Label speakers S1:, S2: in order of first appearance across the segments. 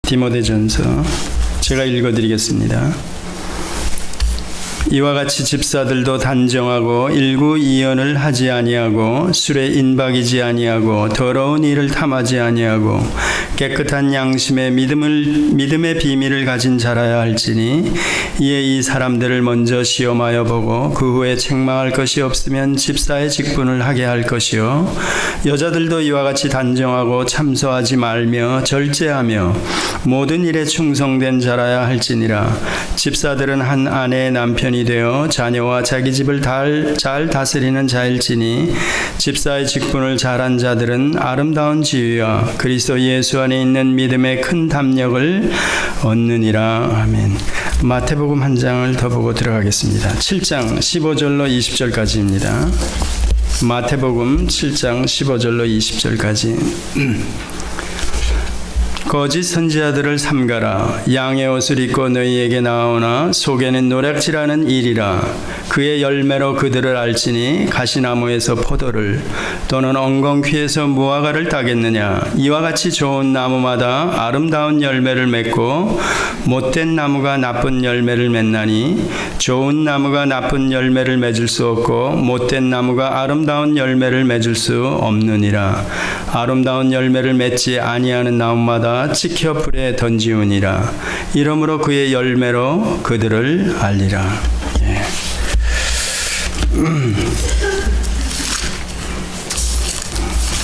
S1: 디모데전서 제가 읽어드리겠습니다. 이와 같이 집사들도 단정하고 일구이연을 하지 아니하고 술에 인박이지 아니하고 더러운 일을 탐하지 아니하고 깨끗한 양심의 믿음의 비밀을 가진 자라야 할지니 이에 이 사람들을 먼저 시험하여 보고 그 후에 책망할 것이 없으면 집사의 직분을 하게 할 것이요 여자들도 이와 같이 단정하고 참소하지 말며 절제하며 모든 일에 충성된 자라야 할지니라. 집사들은 한 아내의 남편이 되어 자녀와 자기 집을 잘 다스리는 자일지니 집사의 직분을 잘한 자들은 아름다운 지위와 그리스도 예수 안에 있는 믿음의 큰 담력을 얻느니라. 아멘. 마태복음 한 장을 더 보고 들어가겠습니다. 7장 15절로 20절까지입니다. 마태복음 7장 15절로 20절까지. 거짓 선지자들을 삼가라. 양의 옷을 입고 너희에게 나오나 속에는 노략질하는 일이라. 그의 열매로 그들을 알지니 가시나무에서 포도를 또는 엉겅퀴에서 무화과를 따겠느냐. 이와 같이 좋은 나무마다 아름다운 열매를 맺고 못된 나무가 나쁜 열매를 맺나니 좋은 나무가 나쁜 열매를 맺을 수 없고 못된 나무가 아름다운 열매를 맺을 수 없느니라. 아름다운 열매를 맺지 아니하는 나무마다 지켜 불에 던지우니라. 이러므로 그의 열매로 그들을 알리라.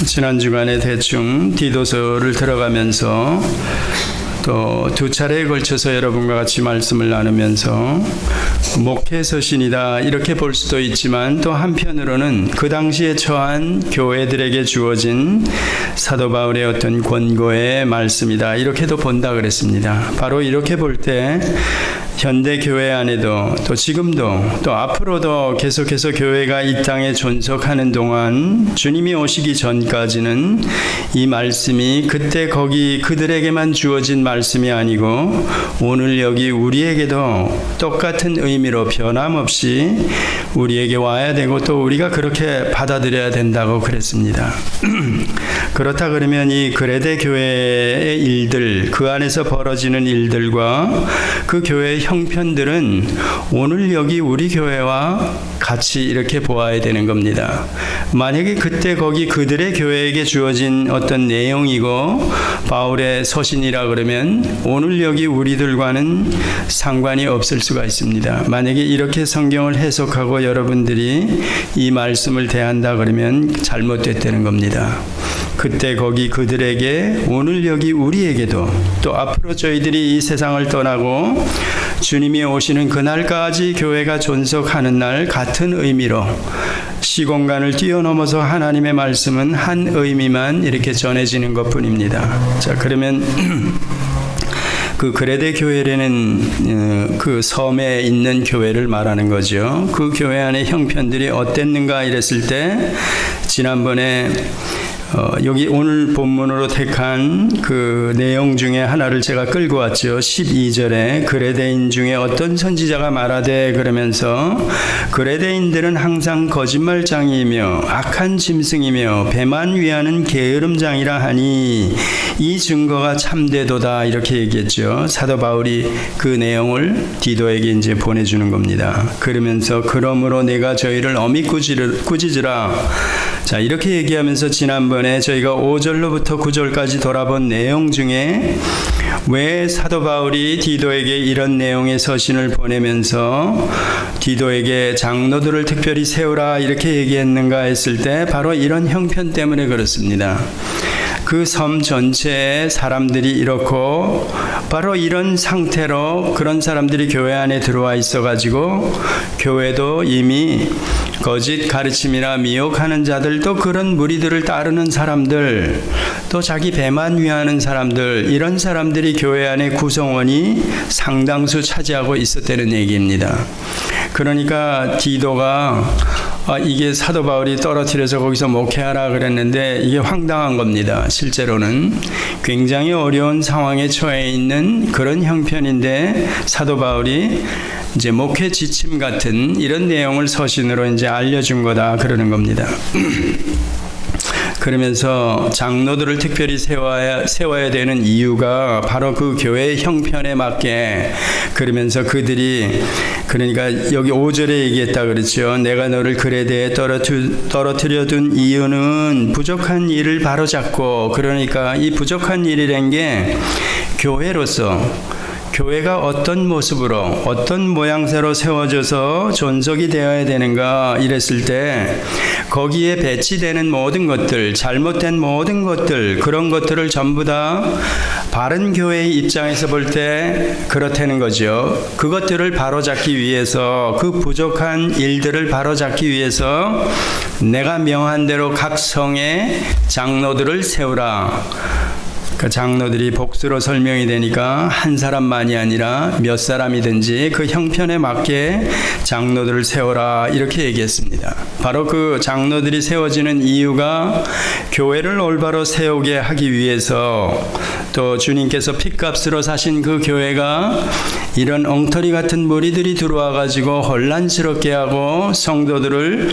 S1: 지난 주간에 대충 디도서를 들어가면서 또 두 차례에 걸쳐서 여러분과 같이 말씀을 나누면서 목회 서신이다 이렇게 볼 수도 있지만 또 한편으로는 그 당시에 처한 교회들에게 주어진 사도 바울의 어떤 권고의 말씀이다 이렇게도 본다 그랬습니다. 바로 이렇게 볼 때 현대 교회 안에도 또 지금도 또 앞으로도 계속해서 교회가 이 땅에 존속하는 동안 주님이 오시기 전까지는 이 말씀이 그때 거기 그들에게만 주어진 말씀이 아니고 오늘 여기 우리에게도 똑같은 의미로 변함없이 우리에게 와야 되고 또 우리가 그렇게 받아들여야 된다고 그랬습니다. 그렇다 그러면 이 그레데 교회의 일들, 그 안에서 벌어지는 일들과 그 교회의 형편들은 오늘 여기 우리 교회와 같이 이렇게 보아야 되는 겁니다. 만약에 그때 거기 그들의 교회에게 주어진 어떤 내용이고 바울의 서신이라 그러면 오늘 여기 우리들과는 상관이 없을 수가 있습니다. 만약에 이렇게 성경을 해석하고 여러분들이 이 말씀을 대한다 그러면 잘못됐다는 겁니다. 그때 거기 그들에게 오늘 여기 우리에게도 또 앞으로 저희들이 이 세상을 떠나고 주님이 오시는 그날까지 교회가 존속하는 날 같은 의미로 시공간을 뛰어넘어서 하나님의 말씀은 한 의미만 이렇게 전해지는 것뿐입니다. 자, 그러면 그 그레데 교회라는 그 섬에 있는 교회를 말하는 거죠. 그 교회 안의 형편들이 어땠는가 이랬을 때 지난번에 여기 오늘 본문으로 택한 그 내용 중에 하나를 제가 끌고 왔죠. 12절에 그레데인 중에 어떤 선지자가 말하되 그러면서 그레데인들은 항상 거짓말장이며 악한 짐승이며 배만 위하는 게으름장이라 하니 이 증거가 참되도다 이렇게 얘기했죠. 사도 바울이 그 내용을 디도에게 이제 보내주는 겁니다. 그러면서 그러므로 내가 저희를 엄히 꾸짖으라. 자, 이렇게 얘기하면서 지난번에 저희가 5절로부터 9절까지 돌아본 내용 중에 왜 사도 바울이 디도에게 이런 내용의 서신을 보내면서 디도에게 장로들을 특별히 세우라 이렇게 얘기했는가 했을 때 바로 이런 형편 때문에 그렇습니다. 그 섬 전체의 사람들이 이렇고 바로 이런 상태로 그런 사람들이 교회 안에 들어와 있어가지고 교회도 이미 거짓 가르침이나 미혹하는 자들 또 그런 무리들을 따르는 사람들 또 자기 배만 위하는 사람들 이런 사람들이 교회 안에 구성원이 상당수 차지하고 있었다는 얘기입니다. 그러니까 디도가 이게 사도 바울이 떨어뜨려서 거기서 목회하라 그랬는데 이게 황당한 겁니다. 실제로는 굉장히 어려운 상황에 처해 있는 그런 형편인데 사도 바울이 이제 목회 지침 같은 이런 내용을 서신으로 이제 알려준 거다 그러는 겁니다. 그러면서 장로들을 특별히 세워야 되는 이유가 바로 그 교회의 형편에 맞게, 그러면서 그들이, 그러니까 여기 5절에 얘기했다 그랬죠. 내가 너를 글에 대해 떨어뜨려 둔 이유는 부족한 일을 바로잡고, 그러니까 이 부족한 일이란 게 교회로서, 교회가 어떤 모습으로 어떤 모양새로 세워져서 존속이 되어야 되는가 이랬을 때 거기에 배치되는 모든 것들, 잘못된 모든 것들, 그런 것들을 전부 다 바른 교회의 입장에서 볼 때 그렇다는 거죠. 그것들을 바로잡기 위해서, 그 부족한 일들을 바로잡기 위해서 내가 명한 대로 각 성에 장로들을 세우라. 그 장로들이 복수로 설명이 되니까 한 사람만이 아니라 몇 사람이든지 그 형편에 맞게 장로들을 세워라 이렇게 얘기했습니다. 바로 그 장로들이 세워지는 이유가 교회를 올바로 세우게 하기 위해서, 또 주님께서 핏값으로 사신 그 교회가 이런 엉터리 같은 무리들이 들어와 가지고 혼란스럽게 하고 성도들을,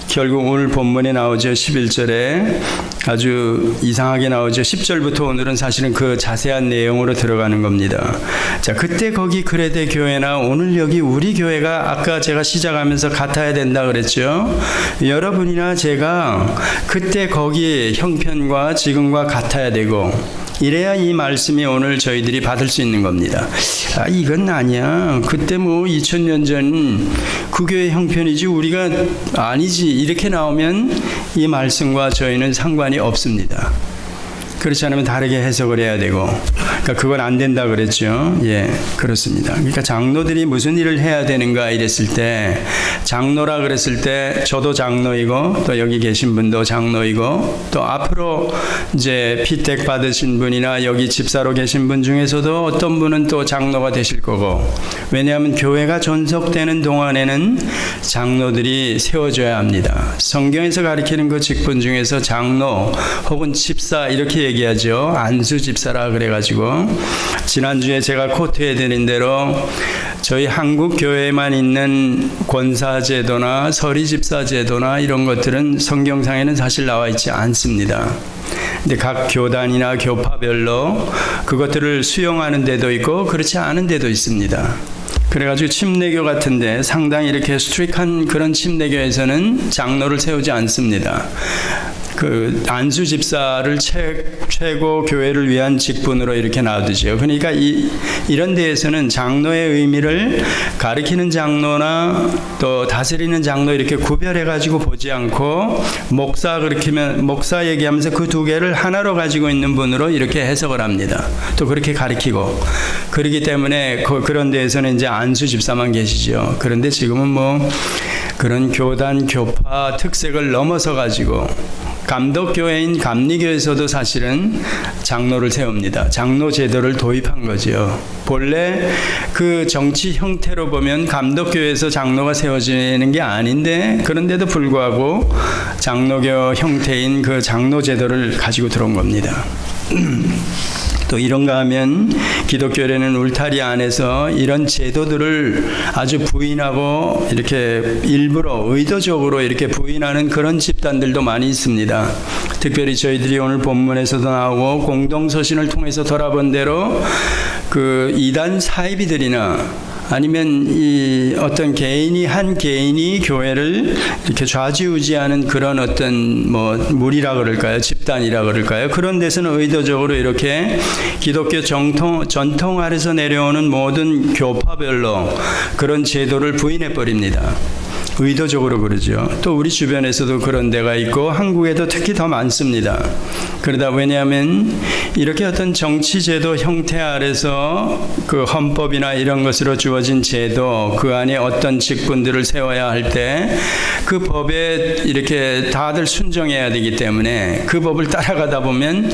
S1: 결국 오늘 본문에 나오죠. 11절에 아주 이상하게 나오죠. 10절부터 오늘은 사실은 그 자세한 내용으로 들어가는 겁니다. 자, 그때 거기 그레데 교회나 오늘 여기 우리 교회가 아까 제가 시작하면서 같아야 된다 그랬죠. 여러분이나 제가 그때 거기 형편과 지금과 같아야 되고, 이래야 이 말씀이 오늘 저희들이 받을 수 있는 겁니다. 아, 이건 아니야. 그때 뭐 2000년 전 그 교회 형편이지 우리가 아니지. 이렇게 나오면 이 말씀과 저희는 상관이 없습니다. 그렇지 않으면 다르게 해석을 해야 되고, 그러니까 그건 안 된다 그랬죠. 예, 그렇습니다. 그러니까 장로들이 무슨 일을 해야 되는가 이랬을 때, 장로라 그랬을 때 저도 장로이고 또 여기 계신 분도 장로이고, 또 앞으로 이제 피택 받으신 분이나 여기 집사로 계신 분 중에서도 어떤 분은 또 장로가 되실 거고, 왜냐하면 교회가 존속되는 동안에는 장로들이 세워져야 합니다. 성경에서 가리키는 그 직분 중에서 장로 혹은 집사 이렇게 얘기하죠. 안수 집사라 그래가지고, 지난주에 제가 코트해드린 대로 저희 한국 교회에만 있는 권사제도나 서리집사제도나 이런 것들은 성경상에는 사실 나와 있지 않습니다. 근데 각 교단이나 교파별로 그것들을 수용하는 데도 있고 그렇지 않은 데도 있습니다. 그래가지고 침례교 같은데 상당히 이렇게 스트릭한 그런 침례교에서는 장로를 세우지 않습니다. 그 안수 집사를 최고 교회를 위한 직분으로 이렇게 놔두죠. 그러니까 이런 데에서는 장로의 의미를 가리키는 장로나 또 다스리는 장로 이렇게 구별해 가지고 보지 않고, 목사 그렇게면 목사 얘기하면서 그 두 개를 하나로 가지고 있는 분으로 이렇게 해석을 합니다. 또 그렇게 가리키고, 그렇기 때문에 그런 데에서는 이제 안수 집사만 계시죠. 그런데 지금은 뭐 그런 교단 교파 특색을 넘어서 가지고 감독교회인 감리교에서도 사실은 장로를 세웁니다. 장로 제도를 도입한 거죠. 본래 그 정치 형태로 보면 감독교회에서 장로가 세워지는 게 아닌데, 그런데도 불구하고 장로교 형태인 그 장로 제도를 가지고 들어온 겁니다. 또 이런가 하면 기독교에는 울타리 안에서 이런 제도들을 아주 부인하고 이렇게 일부러 의도적으로 이렇게 부인하는 그런 집단들도 많이 있습니다. 특별히 저희들이 오늘 본문에서도 나오고 공동서신을 통해서 돌아본 대로 그 이단 사이비들이나 아니면 이 어떤 한 개인이 교회를 이렇게 좌지우지하는 그런 어떤 뭐 무리라 그럴까요? 집단이라 그럴까요? 그런 데서는 의도적으로 이렇게 기독교 전통 아래서 내려오는 모든 교파별로 그런 제도를 부인해 버립니다. 의도적으로 그러죠. 또 우리 주변에서도 그런 데가 있고 한국에도 특히 더 많습니다. 그러다 왜냐하면 이렇게 어떤 정치제도 형태 아래서 그 헌법이나 이런 것으로 주어진 제도, 그 안에 어떤 직분들을 세워야 할 때 그 법에 이렇게 다들 순종해야 되기 때문에 그 법을 따라가다 보면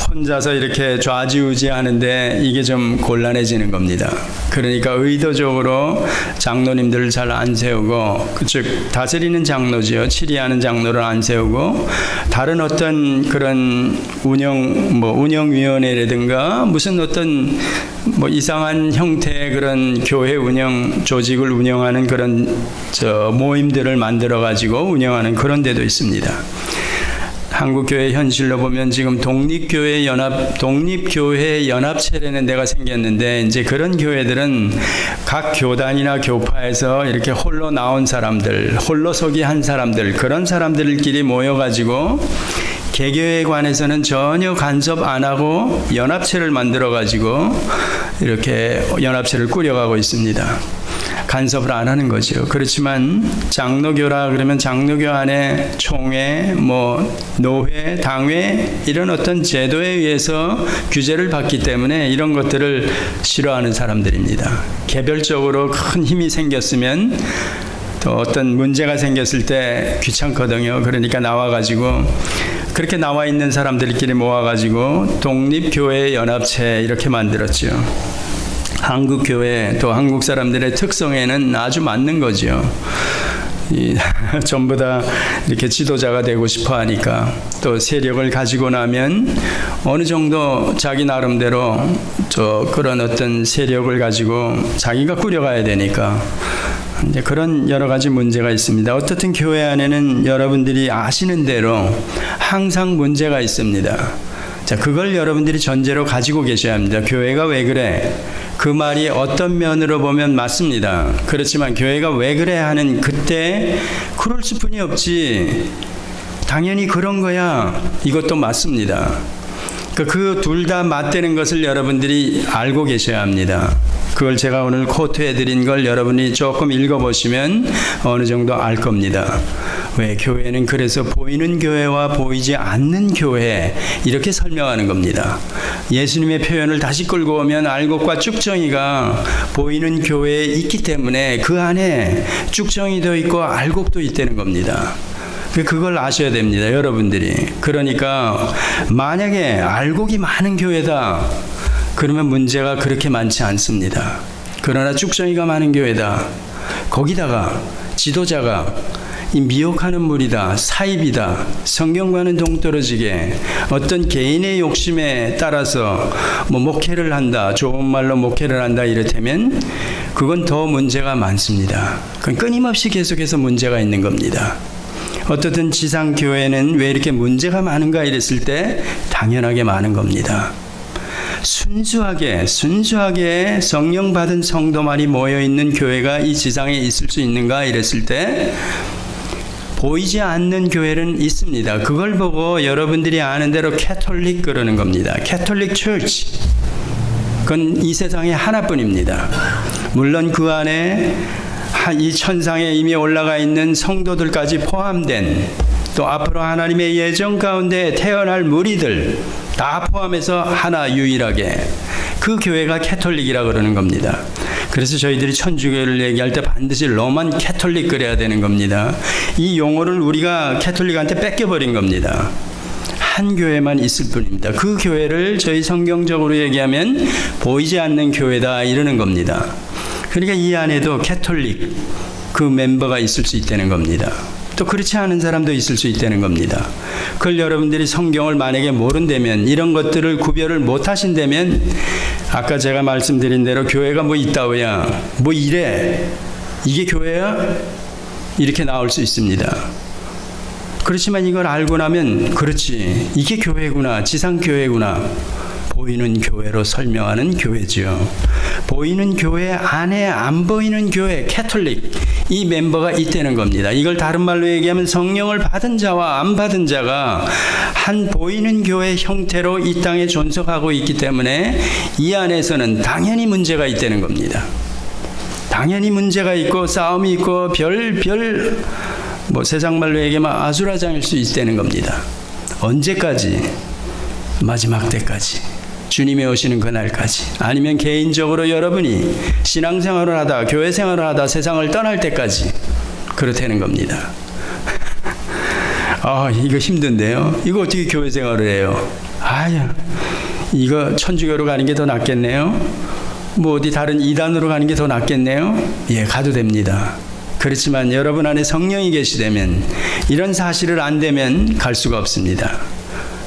S1: 혼자서 이렇게 좌지우지하는데 이게 좀 곤란해지는 겁니다. 그러니까 의도적으로 장로님들을 잘 안 세우고, 즉 다스리는 장로지요. 치리하는 장로를 안 세우고 다른 어떤 그런 운영위원회라든가 무슨 어떤 이상한 형태의 그런 교회 운영 조직을 운영하는 그런 모임들을 만들어 가지고 운영하는 그런 데도 있습니다. 한국교회 현실로 보면 지금 독립교회 연합체라는 데가 생겼는데, 이제 그런 교회들은 각 교단이나 교파에서 이렇게 홀로 나온 사람들, 홀로서기 한 사람들, 그런 사람들끼리 모여가지고 개교에 관해서는 전혀 간섭 안 하고 연합체를 만들어가지고 이렇게 연합체를 꾸려가고 있습니다. 간섭을 안 하는 거죠. 그렇지만 장로교라 그러면 장로교 안에 총회, 노회, 당회 이런 어떤 제도에 의해서 규제를 받기 때문에 이런 것들을 싫어하는 사람들입니다. 개별적으로 큰 힘이 생겼으면 또 어떤 문제가 생겼을 때 귀찮거든요. 그러니까 나와가지고 그렇게 나와 있는 사람들끼리 모아가지고 독립교회 연합체 이렇게 만들었죠. 한국 교회 또 한국 사람들의 특성에는 아주 맞는 거죠. 전부 다 이렇게 지도자가 되고 싶어 하니까, 또 세력을 가지고 나면 어느 정도 자기 나름대로 그런 어떤 세력을 가지고 자기가 꾸려가야 되니까 이제 그런 여러 가지 문제가 있습니다. 어떻든 교회 안에는 여러분들이 아시는 대로 항상 문제가 있습니다. 자, 그걸 여러분들이 전제로 가지고 계셔야 합니다. 교회가 왜 그래? 그 말이 어떤 면으로 보면 맞습니다. 그렇지만 교회가 왜 그래 하는 그때 그럴 수뿐이 없지. 당연히 그런 거야. 이것도 맞습니다. 그 둘 다 맞대는 것을 여러분들이 알고 계셔야 합니다. 그걸 제가 오늘 코트해 드린 걸 여러분이 조금 읽어보시면 어느 정도 알 겁니다. 왜 교회는 그래서 보이는 교회와 보이지 않는 교회 이렇게 설명하는 겁니다. 예수님의 표현을 다시 끌고 오면 알곡과 쭉정이가 보이는 교회에 있기 때문에 그 안에 쭉정이도 있고 알곡도 있다는 겁니다. 그걸 아셔야 됩니다, 여러분들이. 그러니까 만약에 알곡이 많은 교회다 그러면 문제가 그렇게 많지 않습니다. 그러나 쭉정이가 많은 교회다, 거기다가 지도자가 이 미혹하는 무리다, 사입이다, 성경과는 동떨어지게 어떤 개인의 욕심에 따라서 목회를 한다, 좋은 말로 목회를 한다 이렇다면 그건 더 문제가 많습니다. 그건 끊임없이 계속해서 문제가 있는 겁니다. 어떻든 지상교회는 왜 이렇게 문제가 많은가 이랬을 때 당연하게 많은 겁니다. 순수하게 성령 받은 성도만이 모여있는 교회가 이 지상에 있을 수 있는가 이랬을 때 보이지 않는 교회는 있습니다. 그걸 보고 여러분들이 아는 대로 캐톨릭 그러는 겁니다. 캐톨릭 처치. 그건 이 세상에 하나뿐입니다. 물론 그 안에 이 천상에 이미 올라가 있는 성도들까지 포함된, 또 앞으로 하나님의 예정 가운데 태어날 무리들 다 포함해서 하나 유일하게 그 교회가 캐톨릭이라 그러는 겁니다. 그래서 저희들이 천주교를 얘기할 때 반드시 로만 캐톨릭 그래야 되는 겁니다. 이 용어를 우리가 캐톨릭한테 뺏겨버린 겁니다. 한 교회만 있을 뿐입니다. 그 교회를 저희 성경적으로 얘기하면 보이지 않는 교회다 이러는 겁니다. 그러니까 이 안에도 캐톨릭 그 멤버가 있을 수 있다는 겁니다. 또 그렇지 않은 사람도 있을 수 있다는 겁니다. 그걸 여러분들이 성경을 만약에 모른다면, 이런 것들을 구별을 못 하신다면, 아까 제가 말씀드린 대로 교회가 뭐 있다고야, 뭐 이래, 이게 교회야? 이렇게 나올 수 있습니다. 그렇지만 이걸 알고 나면 그렇지, 이게 교회구나, 지상교회구나, 보이는 교회로 설명하는 교회죠. 보이는 교회 안에 안 보이는 교회, 캐톨릭, 이 멤버가 있다는 겁니다. 이걸 다른 말로 얘기하면 성령을 받은 자와 안 받은 자가 한 보이는 교회 형태로 이 땅에 존속하고 있기 때문에 이 안에서는 당연히 문제가 있다는 겁니다. 당연히 문제가 있고 싸움이 있고 세상 말로 얘기하면 아수라장일 수 있다는 겁니다. 언제까지? 마지막 때까지. 주님이 오시는 그날까지, 아니면 개인적으로 여러분이 신앙생활을 하다, 교회생활을 하다 세상을 떠날 때까지 그렇다는 겁니다. 이거 힘든데요? 이거 어떻게 교회생활을 해요? 이거 천주교로 가는 게 더 낫겠네요? 어디 다른 이단으로 가는 게 더 낫겠네요? 예, 가도 됩니다. 그렇지만 여러분 안에 성령이 계시다면, 이런 사실을 안 되면 갈 수가 없습니다.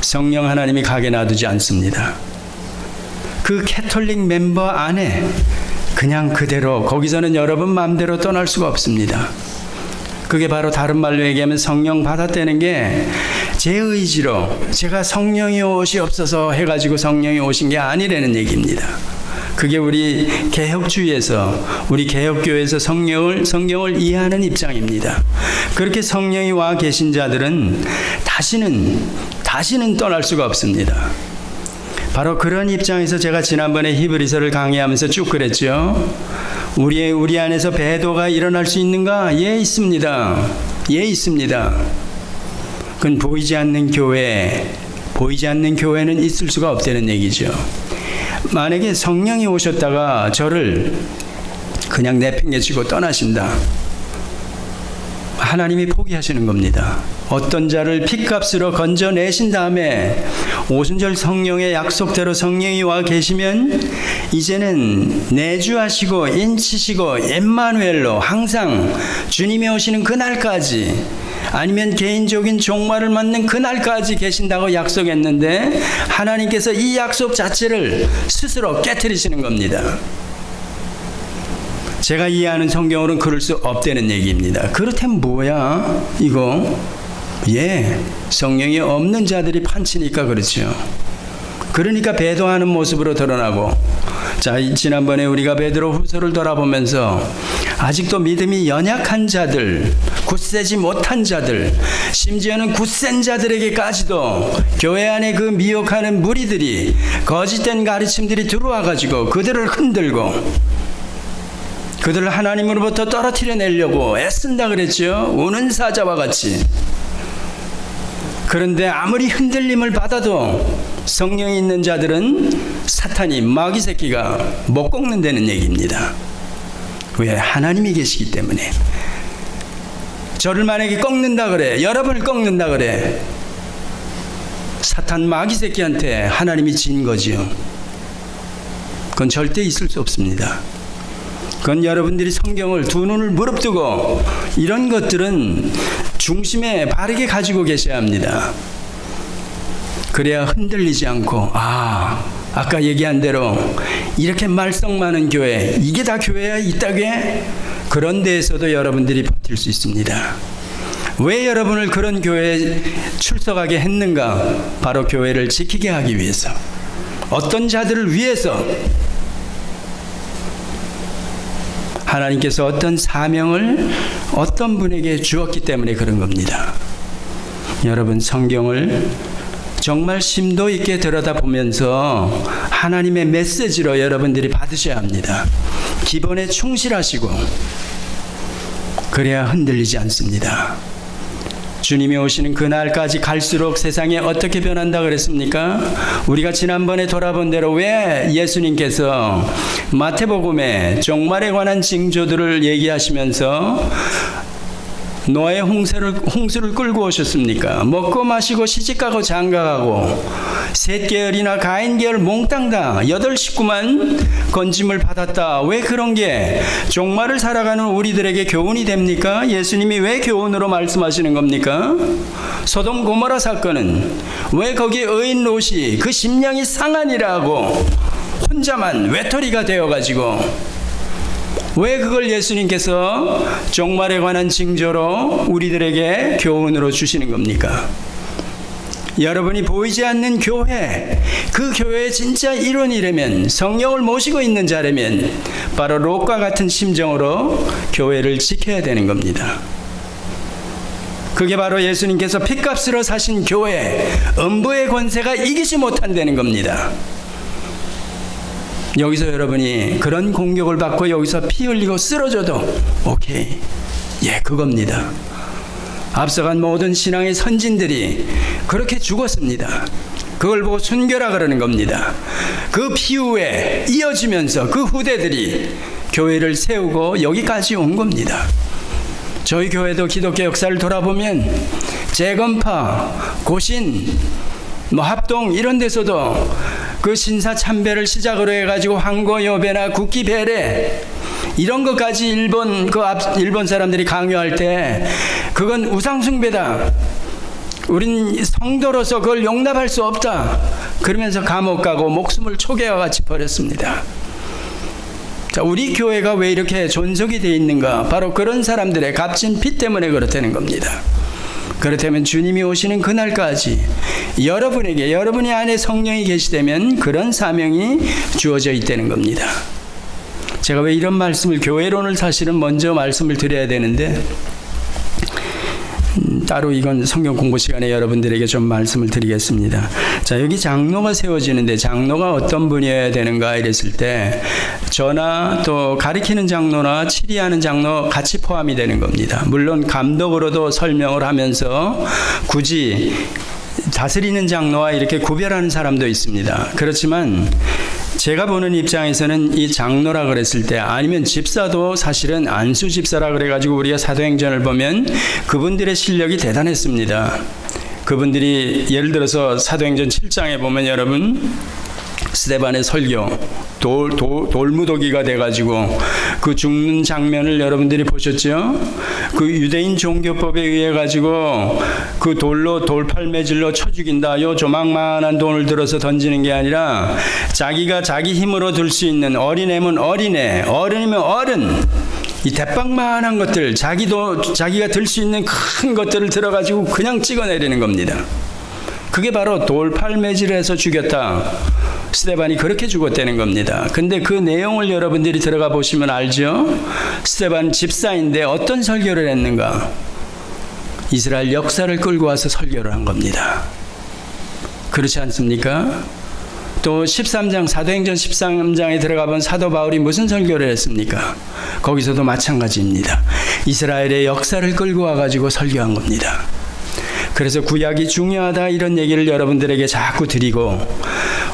S1: 성령 하나님이 가게 놔두지 않습니다. 그 캐톨릭 멤버 안에 그냥 그대로, 거기서는 여러분 마음대로 떠날 수가 없습니다. 그게 바로 다른 말로 얘기하면 성령 받았다는 게 제 의지로 제가 성령이 오시옵소서 해가지고 성령이 오신 게 아니라는 얘기입니다. 그게 우리 개혁주의에서, 우리 개혁교회에서 성경을 이해하는 입장입니다. 그렇게 성령이 와 계신 자들은 다시는 떠날 수가 없습니다. 바로 그런 입장에서 제가 지난번에 히브리서를 강의하면서 쭉 그랬죠. 우리 안에서 배도가 일어날 수 있는가? 예, 있습니다. 예, 있습니다. 그건 보이지 않는 교회는 있을 수가 없다는 얘기죠. 만약에 성령이 오셨다가 저를 그냥 내팽개치고 떠나신다. 하나님이 포기하시는 겁니다. 어떤 자를 핏값으로 건져내신 다음에 오순절 성령의 약속대로 성령이 와 계시면 이제는 내주하시고 인치시고 엠마누엘로 항상 주님이 오시는 그날까지, 아니면 개인적인 종말을 맞는 그날까지 계신다고 약속했는데 하나님께서 이 약속 자체를 스스로 깨트리시는 겁니다. 제가 이해하는 성경으로는 그럴 수 없다는 얘기입니다. 그렇다면 뭐야 이거? 예, 성령이 없는 자들이 판치니까 그렇죠. 그러니까 배도하는 모습으로 드러나고, 자, 지난번에 우리가 베드로 후서를 돌아보면서 아직도 믿음이 연약한 자들, 굳세지 못한 자들, 심지어는 굳센 자들에게까지도 교회 안에 그 미혹하는 무리들이, 거짓된 가르침들이 들어와 가지고 그들을 흔들고 그들을 하나님으로부터 떨어뜨려 내려고 애쓴다 그랬죠. 우는 사자와 같이. 그런데 아무리 흔들림을 받아도 성령이 있는 자들은 사탄이, 마귀 새끼가 못 꺾는다는 얘기입니다. 왜? 하나님이 계시기 때문에. 저를 만약에 꺾는다 그래, 여러분을 꺾는다 그래, 사탄 마귀 새끼한테 하나님이 진 거지요. 그건 절대 있을 수 없습니다. 그건 여러분들이 성경을 두 눈을 무릅뜨고 이런 것들은 중심에 바르게 가지고 계셔야 합니다. 그래야 흔들리지 않고, 아까 얘기한 대로 이렇게 말썽 많은 교회, 이게 다 교회야 이따게? 그런 데에서도 여러분들이 버틸 수 있습니다. 왜 여러분을 그런 교회에 출석하게 했는가? 바로 교회를 지키게 하기 위해서, 어떤 자들을 위해서 하나님께서 어떤 사명을 어떤 분에게 주었기 때문에 그런 겁니다. 여러분, 성경을 정말 심도 있게 들여다보면서 하나님의 메시지로 여러분들이 받으셔야 합니다. 기본에 충실하시고, 그래야 흔들리지 않습니다. 주님이 오시는 그날까지 갈수록 세상이 어떻게 변한다 그랬습니까? 우리가 지난번에 돌아본 대로 왜 예수님께서 마태복음에 종말에 관한 징조들을 얘기하시면서 노아의 홍수를 끌고 오셨습니까? 먹고 마시고 시집가고 장가가고 셋 계열이나 가인 계열 몽땅 다 8식구만 건짐을 받았다. 왜 그런 게 종말을 살아가는 우리들에게 교훈이 됩니까? 예수님이 왜 교훈으로 말씀하시는 겁니까? 소돔 고모라 사건은 왜 거기에 의인 롯이 그 심령이 상하니라고 혼자만 외톨이가 되어가지고, 왜 그걸 예수님께서 종말에 관한 징조로 우리들에게 교훈으로 주시는 겁니까? 여러분이 보이지 않는 교회, 그 교회의 진짜 일원이라면, 성령을 모시고 있는 자라면 바로 롯과 같은 심정으로 교회를 지켜야 되는 겁니다. 그게 바로 예수님께서 핏값으로 사신 교회, 음부의 권세가 이기지 못한다는 겁니다. 여기서 여러분이 그런 공격을 받고 여기서 피 흘리고 쓰러져도 오케이, 예, 그겁니다. 앞서간 모든 신앙의 선진들이 그렇게 죽었습니다. 그걸 보고 순교라 그러는 겁니다. 그 피후에 이어지면서 그 후대들이 교회를 세우고 여기까지 온 겁니다. 저희 교회도 기독교 역사를 돌아보면 재건파, 고신, 합동 이런 데서도 그 신사 참배를 시작으로 해가지고 황고여배나 국기배례 이런 것까지 일본 사람들이 강요할 때 그건 우상숭배다, 우린 성도로서 그걸 용납할 수 없다 그러면서 감옥 가고 목숨을 초계와 같이 버렸습니다. 자, 우리 교회가 왜 이렇게 존속이 되어 있는가? 바로 그런 사람들의 값진 피 때문에 그렇다는 겁니다. 그렇다면 주님이 오시는 그날까지 여러분에게, 여러분의 안에 성령이 계시다면 그런 사명이 주어져 있다는 겁니다. 제가 왜 이런 말씀을, 교회론을 사실은 먼저 말씀을 드려야 되는데 따로 이건 성경 공부 시간에 여러분들에게 좀 말씀을 드리겠습니다. 자, 여기 장로가 세워지는데 장로가 어떤 분이어야 되는가 이랬을 때 저나 또 가르치는 장로나 치리하는 장로 같이 포함이 되는 겁니다. 물론 감독으로도 설명을 하면서 굳이 다스리는 장로와 이렇게 구별하는 사람도 있습니다. 그렇지만 제가 보는 입장에서는 이 장로라 그랬을 때, 아니면 집사도 사실은 안수 집사라 그래가지고 우리가 사도행전을 보면 그분들의 실력이 대단했습니다. 그분들이 예를 들어서 사도행전 7장에 보면 여러분 스데반의 설교, 돌무더기가 돼가지고 그 죽는 장면을 여러분들이 보셨죠? 그 유대인 종교법에 의해 가지고 그 돌로 돌팔매질로 쳐 죽인다. 요 조망만한 돈을 들어서 던지는 게 아니라 자기가 자기 힘으로 들 수 있는, 어린애면 어린애, 어른이면 어른, 이 대빵만한 것들, 자기가 들 수 있는 큰 것들을 들어가지고 그냥 찍어내리는 겁니다. 그게 바로 돌팔매질을 해서 죽였다. 스데반이 그렇게 죽었다는 겁니다. 근데 그 내용을 여러분들이 들어가 보시면 알죠? 스데반 집사인데 어떤 설교를 했는가? 이스라엘 역사를 끌고 와서 설교를 한 겁니다. 그렇지 않습니까? 또 13장, 사도행전 13장에 들어가 본 사도 바울이 무슨 설교를 했습니까? 거기서도 마찬가지입니다. 이스라엘의 역사를 끌고 와가지고 설교한 겁니다. 그래서 구약이 중요하다 이런 얘기를 여러분들에게 자꾸 드리고,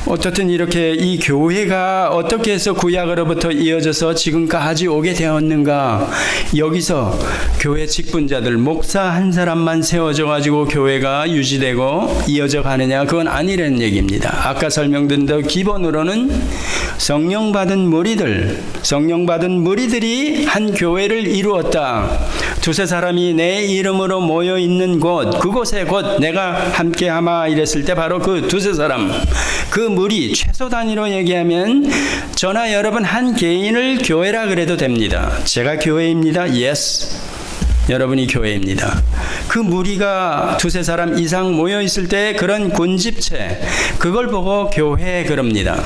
S1: 어떻든 이렇게 이 교회가 어떻게 해서 구약으로부터 이어져서 지금까지 오게 되었는가, 여기서 교회 직분자들, 목사 한 사람만 세워져 가지고 교회가 유지되고 이어져 가느냐, 그건 아니라는 얘기입니다. 아까 설명드린 대로 기본으로는 성령 받은 무리들이 한 교회를 이루었다. 두세 사람이 내 이름으로 모여 있는 곳, 그곳에 곧 내가 함께 하마 이랬을 때 바로 그 두세 사람, 그 무리, 최소 단위로 얘기하면 저나 여러분 한 개인을 교회라 그래도 됩니다. 제가 교회입니다. Yes. 여러분이 교회입니다. 그 무리가 두세 사람 이상 모여 있을 때 그런 군집체, 그걸 보고 교회 그럽니다.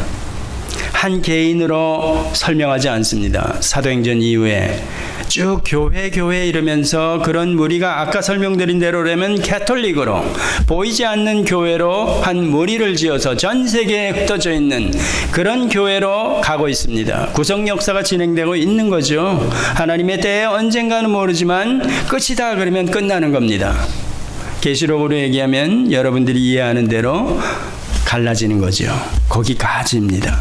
S1: 한 개인으로 설명하지 않습니다. 사도행전 이후에 쭉 교회 이러면서 그런 무리가 아까 설명드린 대로라면 캐톨릭으로, 보이지 않는 교회로 한 무리를 지어서 전 세계에 흩어져 있는 그런 교회로 가고 있습니다. 구속 역사가 진행되고 있는 거죠. 하나님의 때에 언젠가는 모르지만 끝이다 그러면 끝나는 겁니다. 계시록으로 얘기하면 여러분들이 이해하는 대로 갈라지는 거죠. 거기까지입니다.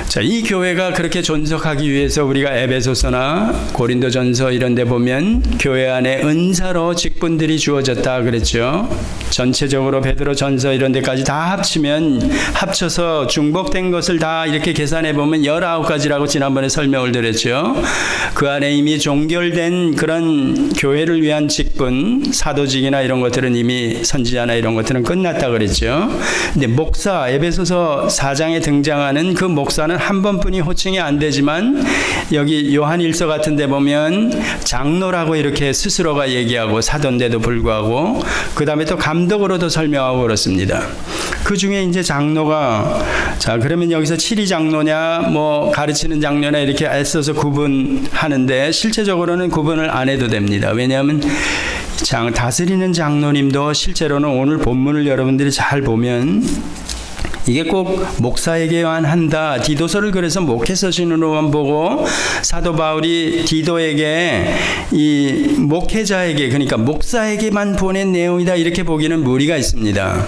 S1: 자, 이 교회가 그렇게 존속하기 위해서 우리가 에베소서나 고린도전서 이런 데 보면 교회 안에 은사로 직분들이 주어졌다 그랬죠. 전체적으로 베드로전서 이런 데까지 다 합쳐서 중복된 것을 다 이렇게 계산해 보면 19가지라고 지난번에 설명을 드렸죠. 그 안에 이미 종결된 그런 교회를 위한 직분, 사도직이나 이런 것들은 이미 선지자나 이런 것들은 끝났다 그랬죠. 근데 목사, 에베소서 4장에 등장하는 그 목사는 한 번뿐이 호칭이 안 되지만 여기 요한일서 같은 데 보면 장로라고 이렇게 스스로가 얘기하고 사도인데도 불구하고 그 다음에 또 감독으로도 설명하고 그렇습니다. 그 중에 이제 장로가, 자 그러면 여기서 치리 장로냐 뭐 가르치는 장로냐 이렇게 애써서 구분하는데 실제적으로는 구분을 안 해도 됩니다. 왜냐하면 다스리는 장로님도 실제로는 오늘 본문을 여러분들이 잘 보면 이게 꼭 목사에게만 한다. 디도서를 그래서 목회서신으로만 보고 사도 바울이 디도에게 이 목회자에게, 그러니까 목사에게만 보낸 내용이다 이렇게 보기는 무리가 있습니다.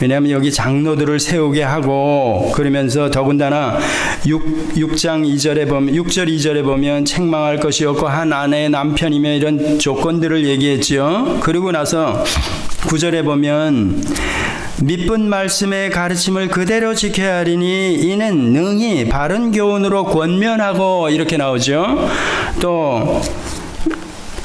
S1: 왜냐하면 여기 장로들을 세우게 하고, 그러면서 더군다나 6장 2절에 보면, 6절 2절에 보면 책망할 것이 없고 한 아내의 남편이며 이런 조건들을 얘기했죠. 그리고 나서 9절에 보면 믿은 말씀의 가르침을 그대로 지켜야 하리니 이는 능히 바른 교훈으로 권면하고 이렇게 나오죠. 또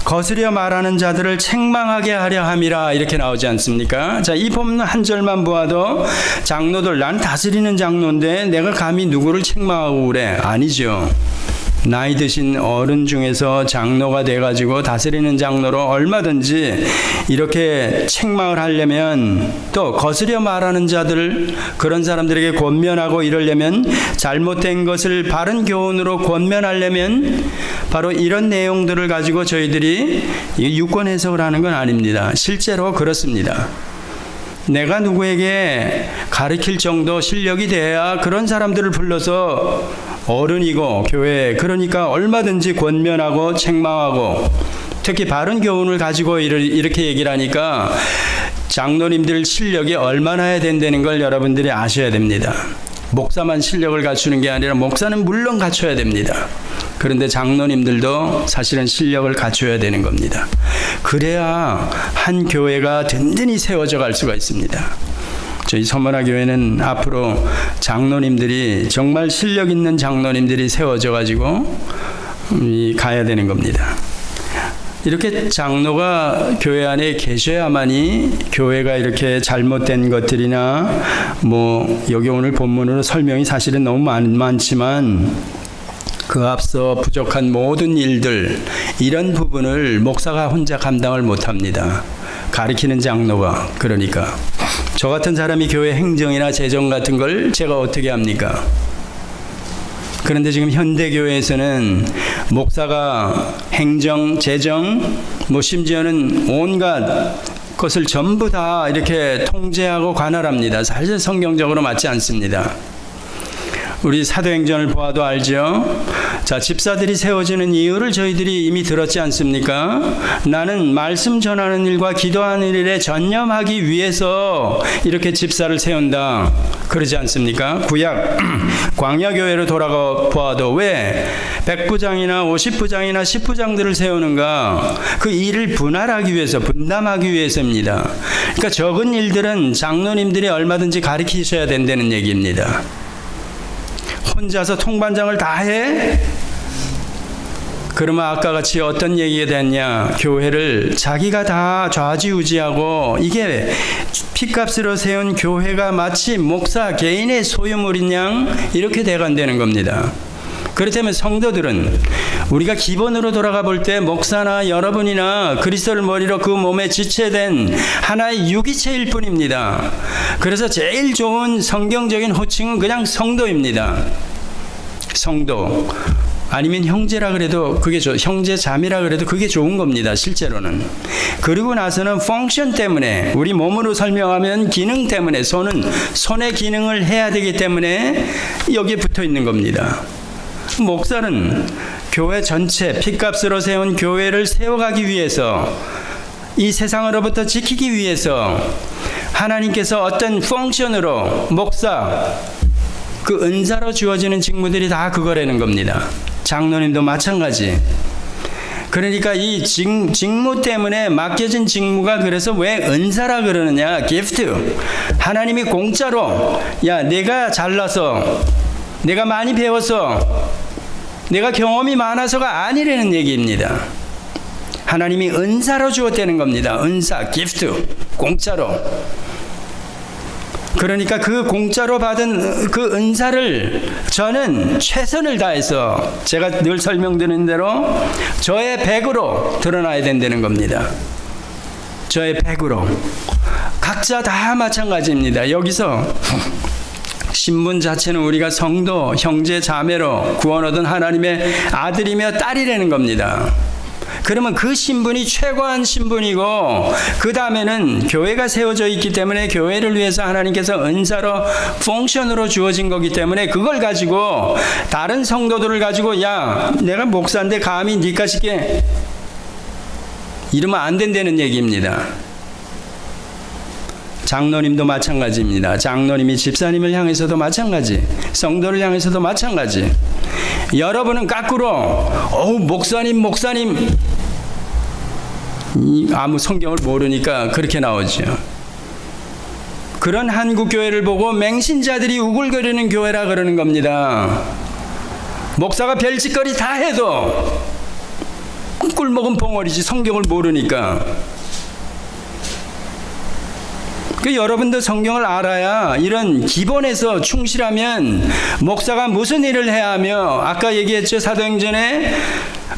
S1: 거스려 말하는 자들을 책망하게 하려 함이라 이렇게 나오지 않습니까? 자, 이 본문 한 절만 보아도 장로들, 난 다스리는 장로인데 내가 감히 누구를 책망하고 그래? 아니죠. 나이 드신 어른 중에서 장로가 돼가지고 다스리는 장로로 얼마든지 이렇게 책망을 하려면, 또 거스려 말하는 자들, 그런 사람들에게 권면하고 이러려면, 잘못된 것을 바른 교훈으로 권면하려면 바로 이런 내용들을 가지고 저희들이 유권 해석을 하는 건 아닙니다. 실제로 그렇습니다. 내가 누구에게 가르칠 정도 실력이 돼야 그런 사람들을 불러서 어른이고 교회, 그러니까 얼마든지 권면하고 책망하고, 특히 바른 교훈을 가지고 이렇게 얘기를 하니까 장로님들 실력이 얼마나 해야 된다는 걸 여러분들이 아셔야 됩니다. 목사만 실력을 갖추는 게 아니라 목사는 물론 갖춰야 됩니다. 그런데 장로님들도 사실은 실력을 갖춰야 되는 겁니다. 그래야 한 교회가 든든히 세워져 갈 수가 있습니다. 저희 서머나 교회는 앞으로 장로님들이, 정말 실력 있는 장로님들이 세워져 가지고 가야 되는 겁니다. 이렇게 장로가 교회 안에 계셔야만이 교회가 이렇게 잘못된 것들이나, 여기 오늘 본문으로 설명이 사실은 너무 많지만 그 앞서 부족한 모든 일들, 이런 부분을 목사가 혼자 감당을 못합니다. 가르치는 장로가. 그러니까 저 같은 사람이 교회 행정이나 재정 같은 걸 제가 어떻게 합니까? 그런데 지금 현대교회에서는 목사가 행정, 재정, 심지어는 온갖 것을 전부 다 이렇게 통제하고 관할합니다. 사실 성경적으로 맞지 않습니다. 우리 사도행전을 보아도 알죠? 자, 집사들이 세워지는 이유를 저희들이 이미 들었지 않습니까? 나는 말씀 전하는 일과 기도하는 일에 전념하기 위해서 이렇게 집사를 세운다. 그러지 않습니까? 구약 광야교회로 돌아가 보아도 왜 100부장이나 50부장이나 10부장들을 세우는가? 그 일을 분할하기 위해서, 분담하기 위해서입니다. 그러니까 적은 일들은 장로님들이 얼마든지 가르치셔야 된다는 얘기입니다. 혼자서 통반장을 다 해? 그러면 아까 같이 어떤 얘기가 됐냐? 교회를 자기가 다 좌지우지하고, 이게 피값으로 세운 교회가 마치 목사 개인의 소유물인 양 이렇게 돼간다는 겁니다. 그렇다면 성도들은 우리가 기본으로 돌아가 볼 때 목사나 여러분이나 그리스도를 머리로 그 몸에 지체된 하나의 유기체일 뿐입니다. 그래서 제일 좋은 성경적인 호칭은 그냥 성도입니다. 성도. 아니면 형제라 그래도 그게 형제 자매라 그래도 그게 좋은 겁니다. 실제로는. 그리고 나서는 펑션 때문에, 우리 몸으로 설명하면 기능 때문에, 손은 손의 기능을 해야 되기 때문에 여기에 붙어 있는 겁니다. 목사는 교회 전체, 피값으로 세운 교회를 세워가기 위해서, 이 세상으로부터 지키기 위해서 하나님께서 어떤 펑션으로, 목사, 그 은사로 주어지는 직무들이 다 그거라는 겁니다. 장로님도 마찬가지. 그러니까 이 직무 때문에 맡겨진 직무가, 그래서 왜 은사라 그러느냐? 기프트. 하나님이 공짜로, 야, 내가 잘나서, 내가 많이 배워서, 내가 경험이 많아서가 아니라는 얘기입니다. 하나님이 은사로 주었다는 겁니다. 은사, 기프트, 공짜로. 그러니까 그 공짜로 받은 그 은사를 저는 최선을 다해서, 제가 늘 설명드리는 대로 저의 100으로 드러나야 된다는 겁니다. 저의 100으로. 각자 다 마찬가지입니다. 여기서 신분 자체는 우리가 성도, 형제, 자매로 구원 얻은 하나님의 아들이며 딸이라는 겁니다. 그러면 그 신분이 최고한 신분이고, 그 다음에는 교회가 세워져 있기 때문에 교회를 위해서 하나님께서 은사로, 펑션으로 주어진 거기 때문에 그걸 가지고 다른 성도들을 가지고, 야, 내가 목사인데 감히 니까 쉽게 이러면 안 된다는 얘기입니다. 장로님도 마찬가지입니다. 장로님이 집사님을 향해서도 마찬가지, 성도를 향해서도 마찬가지. 여러분은 거꾸로 목사님 아무 성경을 모르니까 그렇게 나오죠. 그런 한국 교회를 보고 맹신자들이 우글거리는 교회라 그러는 겁니다. 목사가 별짓거리 다 해도 꿀먹은 벙어리지, 성경을 모르니까. 여러분도 성경을 알아야 이런 기본에서 충실하면 목사가 무슨 일을 해야 하며, 아까 얘기했죠. 사도행전에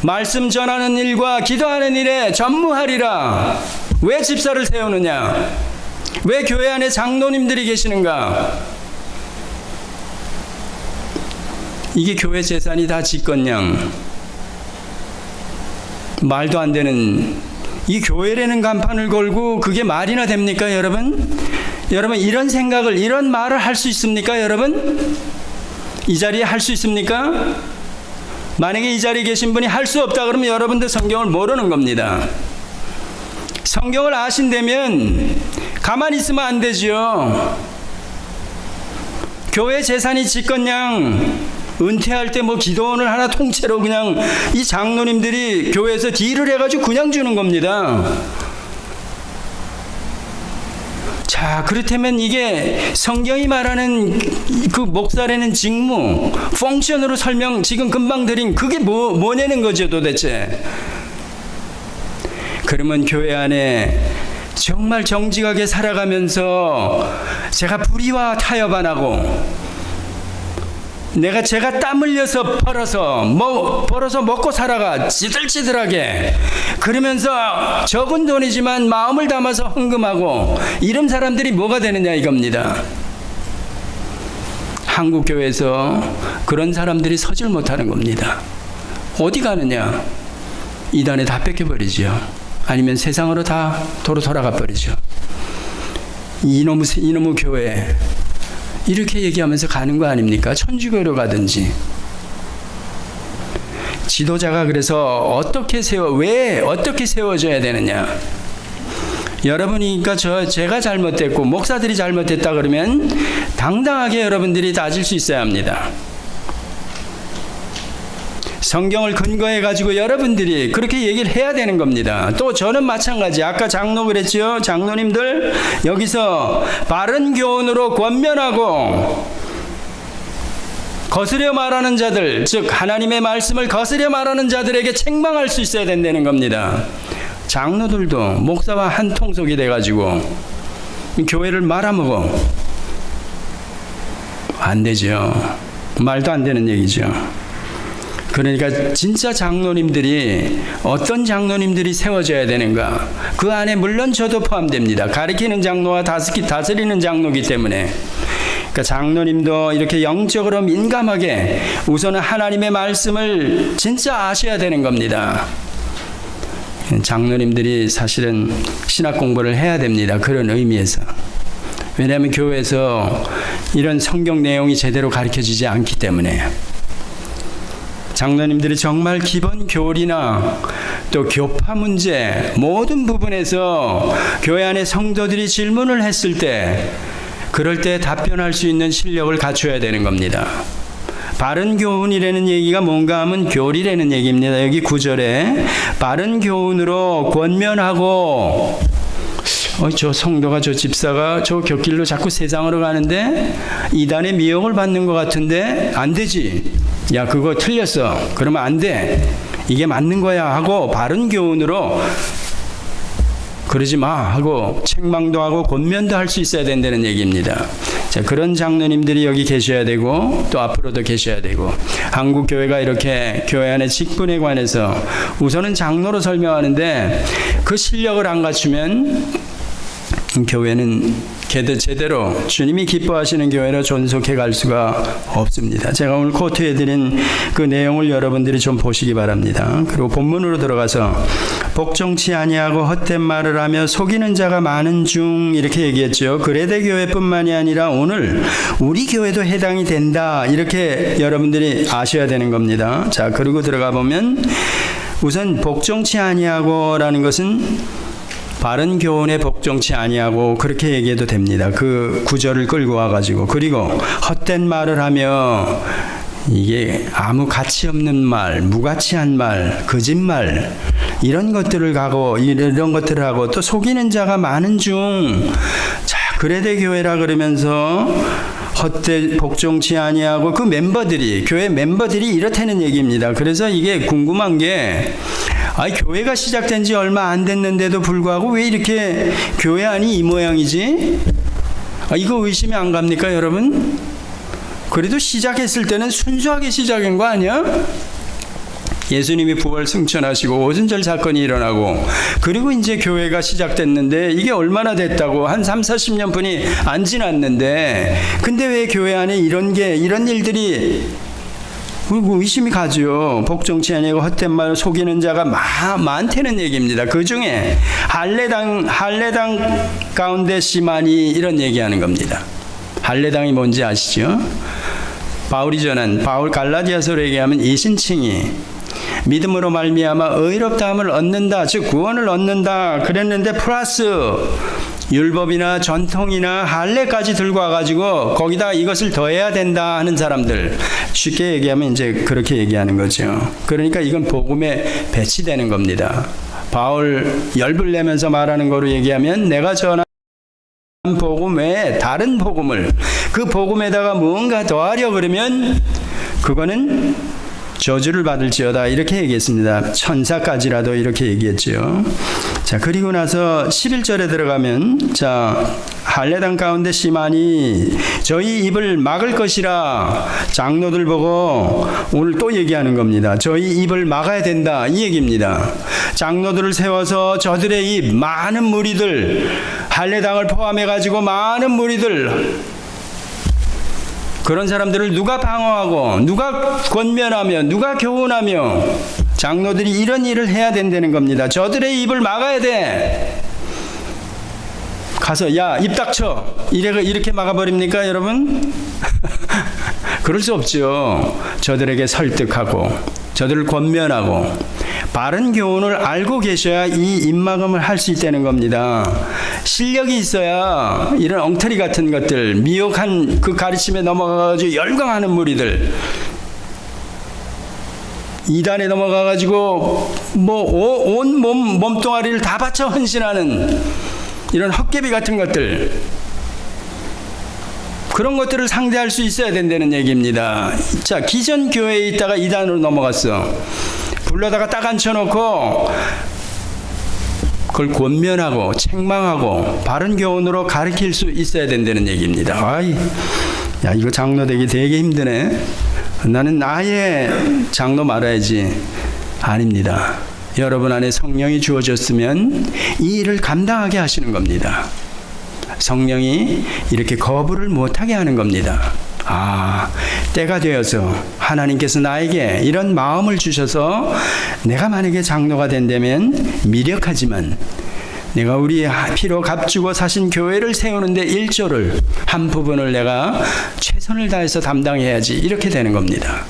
S1: 말씀 전하는 일과 기도하는 일에 전무하리라. 왜 집사를 세우느냐? 왜 교회 안에 장로님들이 계시는가? 이게 교회 재산이 다 지껏냥 말도 안 되는, 이 교회라는 간판을 걸고 그게 말이나 됩니까, 여러분? 여러분, 이런 생각을, 이런 말을 할 수 있습니까, 여러분? 이 자리에 할 수 있습니까? 만약에 이 자리에 계신 분이 할 수 없다 그러면 여러분들 성경을 모르는 겁니다. 성경을 아신다면 가만히 있으면 안 되죠. 교회 재산이 지껏냥 은퇴할 때 뭐 기도원을 하나 통째로 그냥 이 장로님들이 교회에서 딜을 해가지고 그냥 주는 겁니다. 자, 그렇다면 이게 성경이 말하는 그 목사라는 직무, 펑션으로 설명, 지금 금방 드린 그게 뭐냐는 거죠, 도대체. 그러면 교회 안에 정말 정직하게 살아가면서 제가 불의와 타협 안 하고, 제가 땀 흘려서 벌어서 먹고 살아가 찌들찌들하게, 그러면서 적은 돈이지만 마음을 담아서 헌금하고, 이런 사람들이 뭐가 되느냐 이겁니다. 한국 교회에서 그런 사람들이 서질 못하는 겁니다. 어디 가느냐? 이단에 다 뺏겨버리죠. 아니면 세상으로 다 도로 돌아가 버리죠. 이놈의 교회, 이렇게 얘기하면서 가는 거 아닙니까? 천주교로 가든지. 지도자가 그래서 왜 어떻게 세워져야 되느냐? 여러분이, 그러니까 제가 잘못됐고 목사들이 잘못됐다 그러면 당당하게 여러분들이 따질 수 있어야 합니다. 성경을 근거해 가지고 여러분들이 그렇게 얘기를 해야 되는 겁니다. 또 저는 마찬가지. 아까 장로 그랬죠. 장로님들, 여기서 바른 교훈으로 권면하고 거스려 말하는 자들, 즉 하나님의 말씀을 거스려 말하는 자들에게 책망할 수 있어야 된다는 겁니다. 장로들도 목사와 한 통속이 돼가지고 교회를 말아먹어. 안 되죠. 말도 안 되는 얘기죠. 그러니까 진짜 장로님들이, 어떤 장로님들이 세워져야 되는가? 그 안에 물론 저도 포함됩니다. 가르치는 장로와 다스리는 장로이기 때문에. 그러니까 장로님도 이렇게 영적으로 민감하게 우선은 하나님의 말씀을 진짜 아셔야 되는 겁니다. 장로님들이 사실은 신학 공부를 해야 됩니다. 그런 의미에서. 왜냐하면 교회에서 이런 성경 내용이 제대로 가르쳐지지 않기 때문에. 장로님들이 정말 기본 교리나 또 교파 문제 모든 부분에서 교회 안에 성도들이 질문을 했을 때, 그럴 때 답변할 수 있는 실력을 갖춰야 되는 겁니다. 바른 교훈이라는 얘기가 뭔가 하면 교리라는 얘기입니다. 여기 9절에 바른 교훈으로 권면하고, 저 성도가, 저 집사가 저 곁길로 자꾸 세상으로 가는데 이단의 미혹을 받는 것 같은데 안 되지. 야, 그거 틀렸어. 그러면 안 돼. 이게 맞는 거야 하고 바른 교훈으로 그러지 마 하고 책망도 하고 권면도 할 수 있어야 된다는 얘기입니다. 자, 그런 장로님들이 여기 계셔야 되고 또 앞으로도 계셔야 되고, 한국 교회가 이렇게 교회 안의 직분에 관해서 우선은 장로로 설명하는데 그 실력을 안 갖추면 교회는 제대로 주님이 기뻐하시는 교회로 존속해 갈 수가 없습니다. 제가 오늘 코트해드린 그 내용을 여러분들이 좀 보시기 바랍니다. 그리고 본문으로 들어가서 복종치 아니하고 헛된 말을 하며 속이는 자가 많은 중, 이렇게 얘기했죠. 그레데 교회뿐만이 아니라 오늘 우리 교회도 해당이 된다, 이렇게 여러분들이 아셔야 되는 겁니다. 자, 그리고 들어가 보면 우선 복종치 아니하고라는 것은 바른 교훈에 복종치 아니하고, 그렇게 얘기해도 됩니다. 그 구절을 끌고 와가지고. 그리고 헛된 말을 하며, 이게 아무 가치 없는 말, 무가치한 말, 거짓말, 이런 것들을 하고 또 속이는 자가 많은 중. 자, 그레데 교회라 그러면서 헛되 복종치 아니하고, 그 멤버들이, 교회 멤버들이 이렇다는 얘기입니다. 그래서 이게 궁금한 게, 교회가 시작된 지 얼마 안 됐는데도 불구하고 왜 이렇게 교회 안이 이 모양이지? 이거 의심이 안 갑니까, 여러분? 그래도 시작했을 때는 순수하게 시작한 거 아니야? 예수님이 부활 승천하시고 오순절 사건이 일어나고 그리고 이제 교회가 시작됐는데 이게 얼마나 됐다고 한 3, 40년 분이 안 지났는데 근데 왜 교회 안에 이런 일들이 의심이 가죠. 복종치 아니하고 헛된 말 속이는 자가 많다는 얘기입니다. 그 중에 할례당 가운데 심하니 이런 얘기하는 겁니다. 할례당이 뭔지 아시죠? 바울이 전한 갈라디아서로 얘기하면 이신칭이 믿음으로 말미암아 의롭다함을 얻는다, 즉 구원을 얻는다 그랬는데 플러스 율법이나 전통이나 할례까지 들고 와가지고 거기다 이것을 더해야 된다 하는 사람들, 쉽게 얘기하면 이제 그렇게 얘기하는 거죠. 그러니까 이건 복음에 배치되는 겁니다. 바울 열불 내면서 말하는 거로 얘기하면 내가 전한 복음 외에 다른 복음을 그 복음에다가 무언가 더하려 그러면 그거는 저주를 받을지어다 이렇게 얘기했습니다. 천사까지라도 이렇게 얘기했죠. 자, 그리고 나서 11절에 들어가면 할례당 가운데 심하니 저희 입을 막을 것이라 장로들 보고 오늘 또 얘기하는 겁니다. 저희 입을 막아야 된다 이 얘기입니다. 장로들을 세워서 저들의 입 많은 무리들 할례당을 포함해 가지고 많은 무리들 그런 사람들을 누가 방어하고 누가 권면하며 누가 교훈하며 장로들이 이런 일을 해야 된다는 겁니다. 저들의 입을 막아야 돼. 가서 야, 입 닥쳐. 이렇게 막아버립니까, 여러분? 그럴 수 없죠. 저들에게 설득하고 저들을 권면하고 바른 교훈을 알고 계셔야 이 입막음을 할 수 있다는 겁니다. 실력이 있어야 이런 엉터리 같은 것들, 미혹한 그 가르침에 넘어가가지고 열광하는 무리들, 이단에 넘어가가지고 온 몸뚱아리를 다 바쳐 헌신하는 이런 헛개비 같은 것들, 그런 것들을 상대할 수 있어야 된다는 얘기입니다. 자, 기존 교회에 있다가 이단으로 넘어갔어. 불러다가 딱 앉혀놓고 그걸 권면하고 책망하고 바른 교훈으로 가르칠 수 있어야 된다는 얘기입니다. 야, 이거 장로 되기 되게 힘드네. 나는 아예 장로 말아야지. 아닙니다. 여러분 안에 성령이 주어졌으면 이 일을 감당하게 하시는 겁니다. 성령이 이렇게 거부를 못하게 하는 겁니다. 때가 되어서 하나님께서 나에게 이런 마음을 주셔서 내가 만약에 장로가 된다면 미력하지만 내가 우리 피로 값주고 사신 교회를 세우는데 일조를 한 부분을 내가 최선을 다해서 담당해야지 이렇게 되는 겁니다.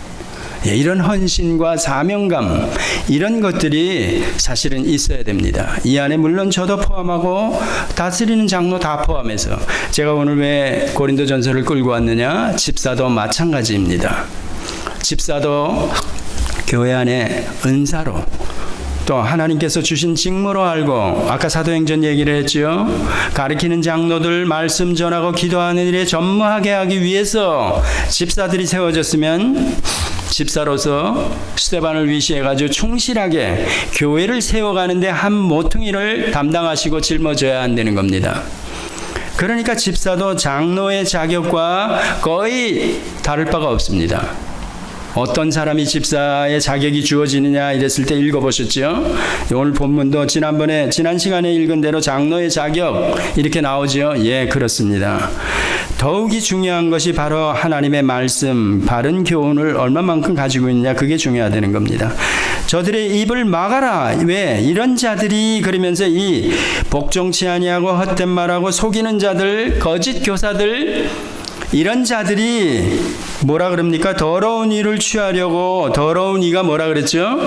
S1: 이런 헌신과 사명감 이런 것들이 사실은 있어야 됩니다. 이 안에 물론 저도 포함하고 다스리는 장로 다 포함해서 제가 오늘 왜 고린도전서를 끌고 왔느냐, 집사도 마찬가지입니다. 집사도 교회 안에 은사로 또 하나님께서 주신 직무로 알고 아까 사도행전 얘기를 했죠. 가르치는 장로들 말씀 전하고 기도하는 일에 전무하게 하기 위해서 집사들이 세워졌으면 집사로서 스데반을 위시해가지고 충실하게 교회를 세워가는데 한 모퉁이를 담당하시고 짊어져야 한다는 겁니다. 그러니까 집사도 장로의 자격과 거의 다를 바가 없습니다. 어떤 사람이 집사의 자격이 주어지느냐 이랬을 때 읽어보셨죠? 오늘 본문도 지난 시간에 읽은 대로 장로의 자격 이렇게 나오죠? 예, 그렇습니다. 더욱이 중요한 것이 바로 하나님의 말씀, 바른 교훈을 얼마만큼 가지고 있느냐, 그게 중요하다는 겁니다. 저들의 입을 막아라. 왜? 이런 자들이 그러면서 이 복종치 아니하고 헛된 말하고 속이는 자들, 거짓 교사들, 이런 자들이 뭐라 그럽니까? 더러운 이를 취하려고, 더러운 이가 뭐라 그랬죠?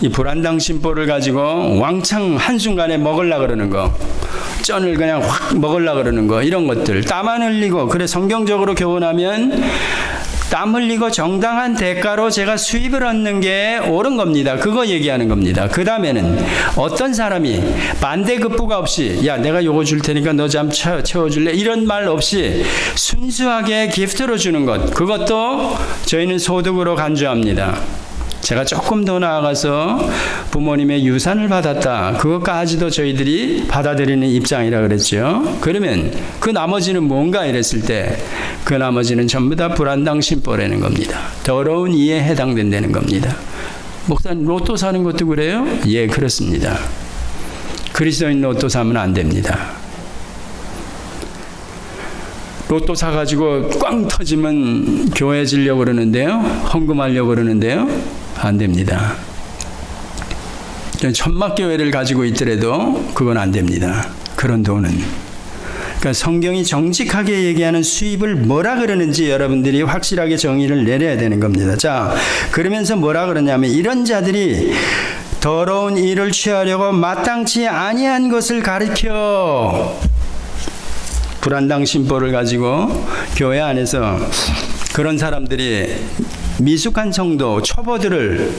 S1: 이 불안당 심보를 가지고 왕창 한순간에 먹으려 그러는 거, 쩐을 그냥 확 먹으려 그러는 거, 이런 것들 땀 안 흘리고, 그래 성경적으로 교훈하면 땀 흘리고 정당한 대가로 제가 수입을 얻는 게 옳은 겁니다. 그거 얘기하는 겁니다. 그 다음에는 어떤 사람이 반대급부가 없이 야, 내가 요거 줄 테니까 너 좀 채워줄래? 이런 말 없이 순수하게 기프트로 주는 것, 그것도 저희는 소득으로 간주합니다. 제가 조금 더 나아가서 부모님의 유산을 받았다. 그것까지도 저희들이 받아들이는 입장이라 그랬죠. 그러면 그 나머지는 뭔가 이랬을 때 그 나머지는 전부 다 불안당 심보라는 겁니다. 더러운 이에 해당된다는 겁니다. 목사님 로또 사는 것도 그래요? 예, 그렇습니다. 그리스도인 로또 사면 안 됩니다. 로또 사가지고 꽝 터지면 교회 지려고 그러는데요. 헌금하려고 그러는데요. 안 됩니다. 천막교회를 가지고 있더라도 그건 안 됩니다. 그런 돈은. 그러니까 성경이 정직하게 얘기하는 수입을 뭐라 그러는지 여러분들이 확실하게 정의를 내려야 되는 겁니다. 자, 그러면서 뭐라 그러냐면 이런 자들이 더러운 일을 취하려고 마땅치 아니한 것을 가리켜 불안당 심보를 가지고 교회 안에서 그런 사람들이 미숙한 성도, 초보들을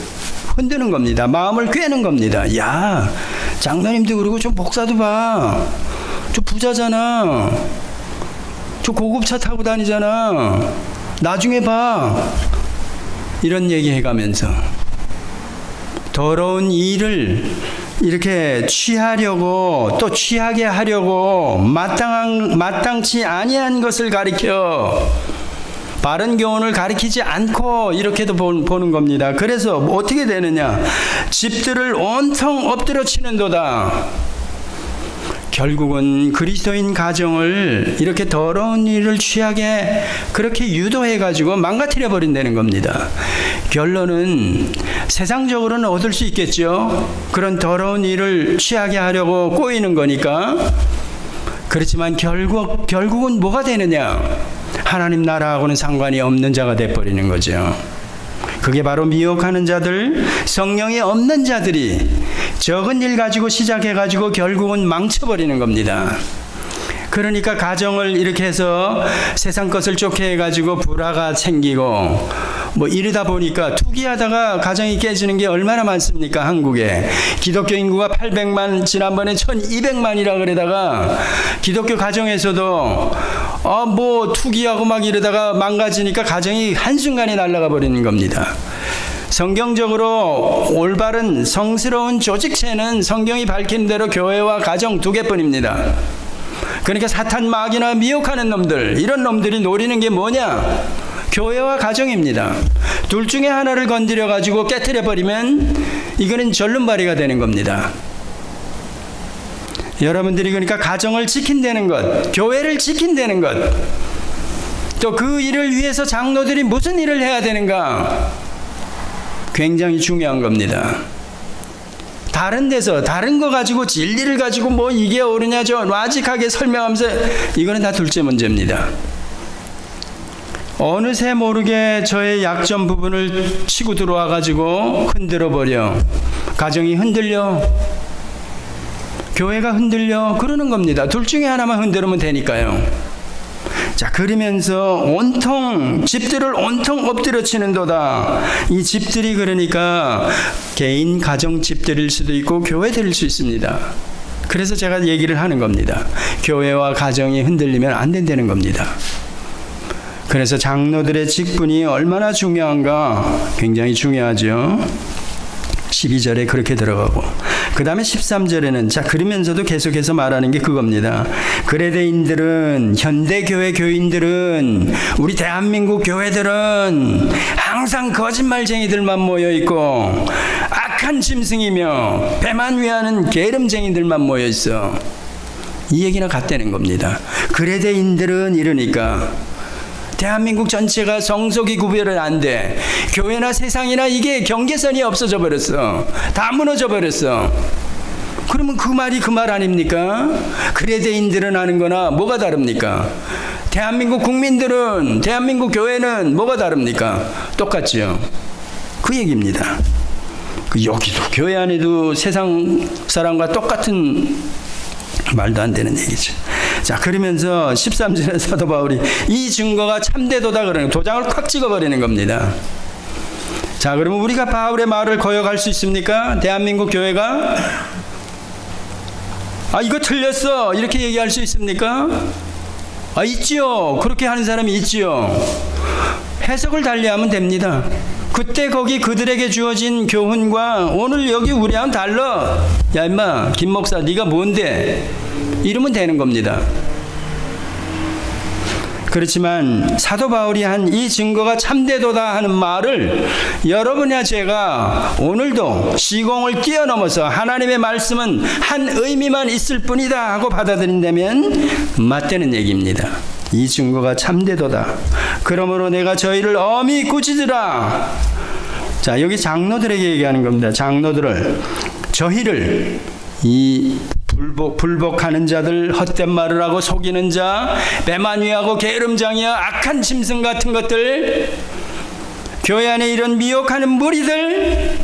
S1: 흔드는 겁니다. 마음을 꿰는 겁니다. 야, 장로님도 그러고 저 목사도 봐. 저 부자잖아. 저 고급차 타고 다니잖아. 나중에 봐. 이런 얘기 해가면서 더러운 일을 이렇게 취하려고 또 취하게 하려고 마땅치 아니한 것을 가리켜 바른 교훈을 가리키지 않고 이렇게도 보는 겁니다. 그래서 어떻게 되느냐? 집들을 온통 엎드려 치는도다. 결국은 그리스도인 가정을 이렇게 더러운 일을 취하게 그렇게 유도해가지고 망가뜨려 버린다는 겁니다. 결론은 세상적으로는 얻을 수 있겠죠. 그런 더러운 일을 취하게 하려고 꼬이는 거니까. 그렇지만 결국은 뭐가 되느냐? 하나님 나라하고는 상관이 없는 자가 돼버리는 거죠. 그게 바로 미혹하는 자들, 성령이 없는 자들이 적은 일 가지고 시작해가지고 결국은 망쳐버리는 겁니다. 그러니까 가정을 이렇게 해서 세상 것을 좋게 해가지고 불화가 생기고 뭐 이러다 보니까 투기하다가 가정이 깨지는 게 얼마나 많습니까? 한국에 기독교 인구가 800만 지난번에 1200만이라 그러다가 기독교 가정에서도 뭐 투기하고 막 이러다가 망가지니까 가정이 한순간에 날아가 버리는 겁니다. 성경적으로 올바른 성스러운 조직체는 성경이 밝힌 대로 교회와 가정 두 개뿐입니다. 그러니까 사탄 마귀나 미혹하는 놈들, 이런 놈들이 노리는 게 뭐냐? 교회와 가정입니다. 둘 중에 하나를 건드려 가지고 깨트려 버리면 이거는 절름발이가 되는 겁니다. 여러분들이 그러니까 가정을 지킨다는 것, 교회를 지킨다는 것, 또 그 일을 위해서 장로들이 무슨 일을 해야 되는가? 굉장히 중요한 겁니다. 다른 데서 다른 거 가지고 진리를 가지고 뭐 이게 옳으냐 저 라직하게 설명하면서 이거는 다 둘째 문제입니다. 어느새 모르게 저의 약점 부분을 치고 들어와 가지고 흔들어 버려. 가정이 흔들려, 교회가 흔들려 그러는 겁니다. 둘 중에 하나만 흔들면 되니까요. 자, 그러면서 온통 집들을 온통 엎드려 치는도다. 이 집들이 그러니까 개인 가정 집들일 수도 있고 교회들일 수 있습니다. 그래서 제가 얘기를 하는 겁니다. 교회와 가정이 흔들리면 안 된다는 겁니다. 그래서 장로들의 직분이 얼마나 중요한가? 굉장히 중요하죠. 12절에 그렇게 들어가고 그 다음에 13절에는 자 그러면서도 계속해서 말하는 게 그겁니다. 그레데인들은, 현대교회 교인들은, 우리 대한민국 교회들은 항상 거짓말쟁이들만 모여있고 악한 짐승이며 배만 위하는 게으름쟁이들만 모여있어. 이 얘기나 같다는 겁니다. 그레데인들은 이러니까 대한민국 전체가 성속이 구별을 안 돼. 교회나 세상이나 이게 경계선이 없어져 버렸어. 다 무너져 버렸어. 그러면 그 말이 그 말 아닙니까? 그레데인들은 하는 거나 뭐가 다릅니까? 대한민국 국민들은, 대한민국 교회는 뭐가 다릅니까? 똑같죠. 그 얘기입니다. 여기도 교회 안에도 세상 사람과 똑같은 말도 안 되는 얘기죠. 자, 그러면서 13절에 사도 바울이 이 증거가 참되도다 그러는 도장을 콱 찍어버리는 겁니다. 자, 그러면 우리가 바울의 말을 거역할 수 있습니까? 대한민국 교회가 이거 틀렸어 이렇게 얘기할 수 있습니까? 있지요. 그렇게 하는 사람이 있지요. 해석을 달리하면 됩니다. 그때 거기 그들에게 주어진 교훈과 오늘 여기 우리랑 달라. 야 임마 김 목사 네가 뭔데? 이러면 되는 겁니다. 그렇지만 사도 바울이 한 이 증거가 참되도다 하는 말을 여러분이나 제가 오늘도 시공을 뛰어넘어서 하나님의 말씀은 한 의미만 있을 뿐이다 하고 받아들인다면 맞다는 얘기입니다. 이 증거가 참되도다. 그러므로 내가 저희를 엄히 꾸짖으라. 자, 여기 장로들에게 얘기하는 겁니다. 장로들을, 저희를, 이 불복하는 자들, 헛된 말을 하고 속이는 자, 배만위하고 게으름장이야 악한 짐승 같은 것들, 교회 안에 이런 미혹하는 무리들,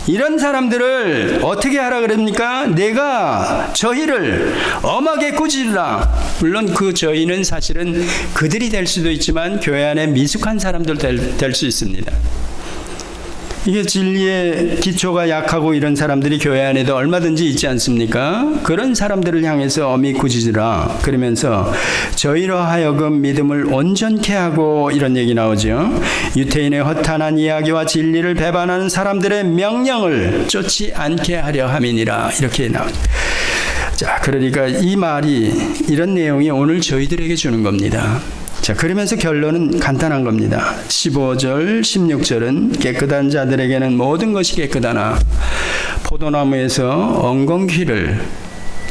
S1: 이런 사람들을 어떻게 하라 그럽니까? 내가 저희를 엄하게 꾸짖으라. 물론 그 저희는 사실은 그들이 될 수도 있지만 교회 안에 미숙한 사람들 될 수 있습니다. 이게 진리의 기초가 약하고 이런 사람들이 교회 안에도 얼마든지 있지 않습니까? 그런 사람들을 향해서 엄히 꾸짖으라. 그러면서 저희로 하여금 믿음을 온전케 하고, 이런 얘기 나오죠. 유태인의 허탄한 이야기와 진리를 배반하는 사람들의 명령을 쫓지 않게 하려 함이니라. 이렇게 나오죠. 자, 그러니까 이 말이, 이런 내용이 오늘 저희들에게 주는 겁니다. 자, 그러면서 결론은 간단한 겁니다. 15절, 16절은 깨끗한 자들에게는 모든 것이 깨끗하나 포도나무에서 엉겅퀴를,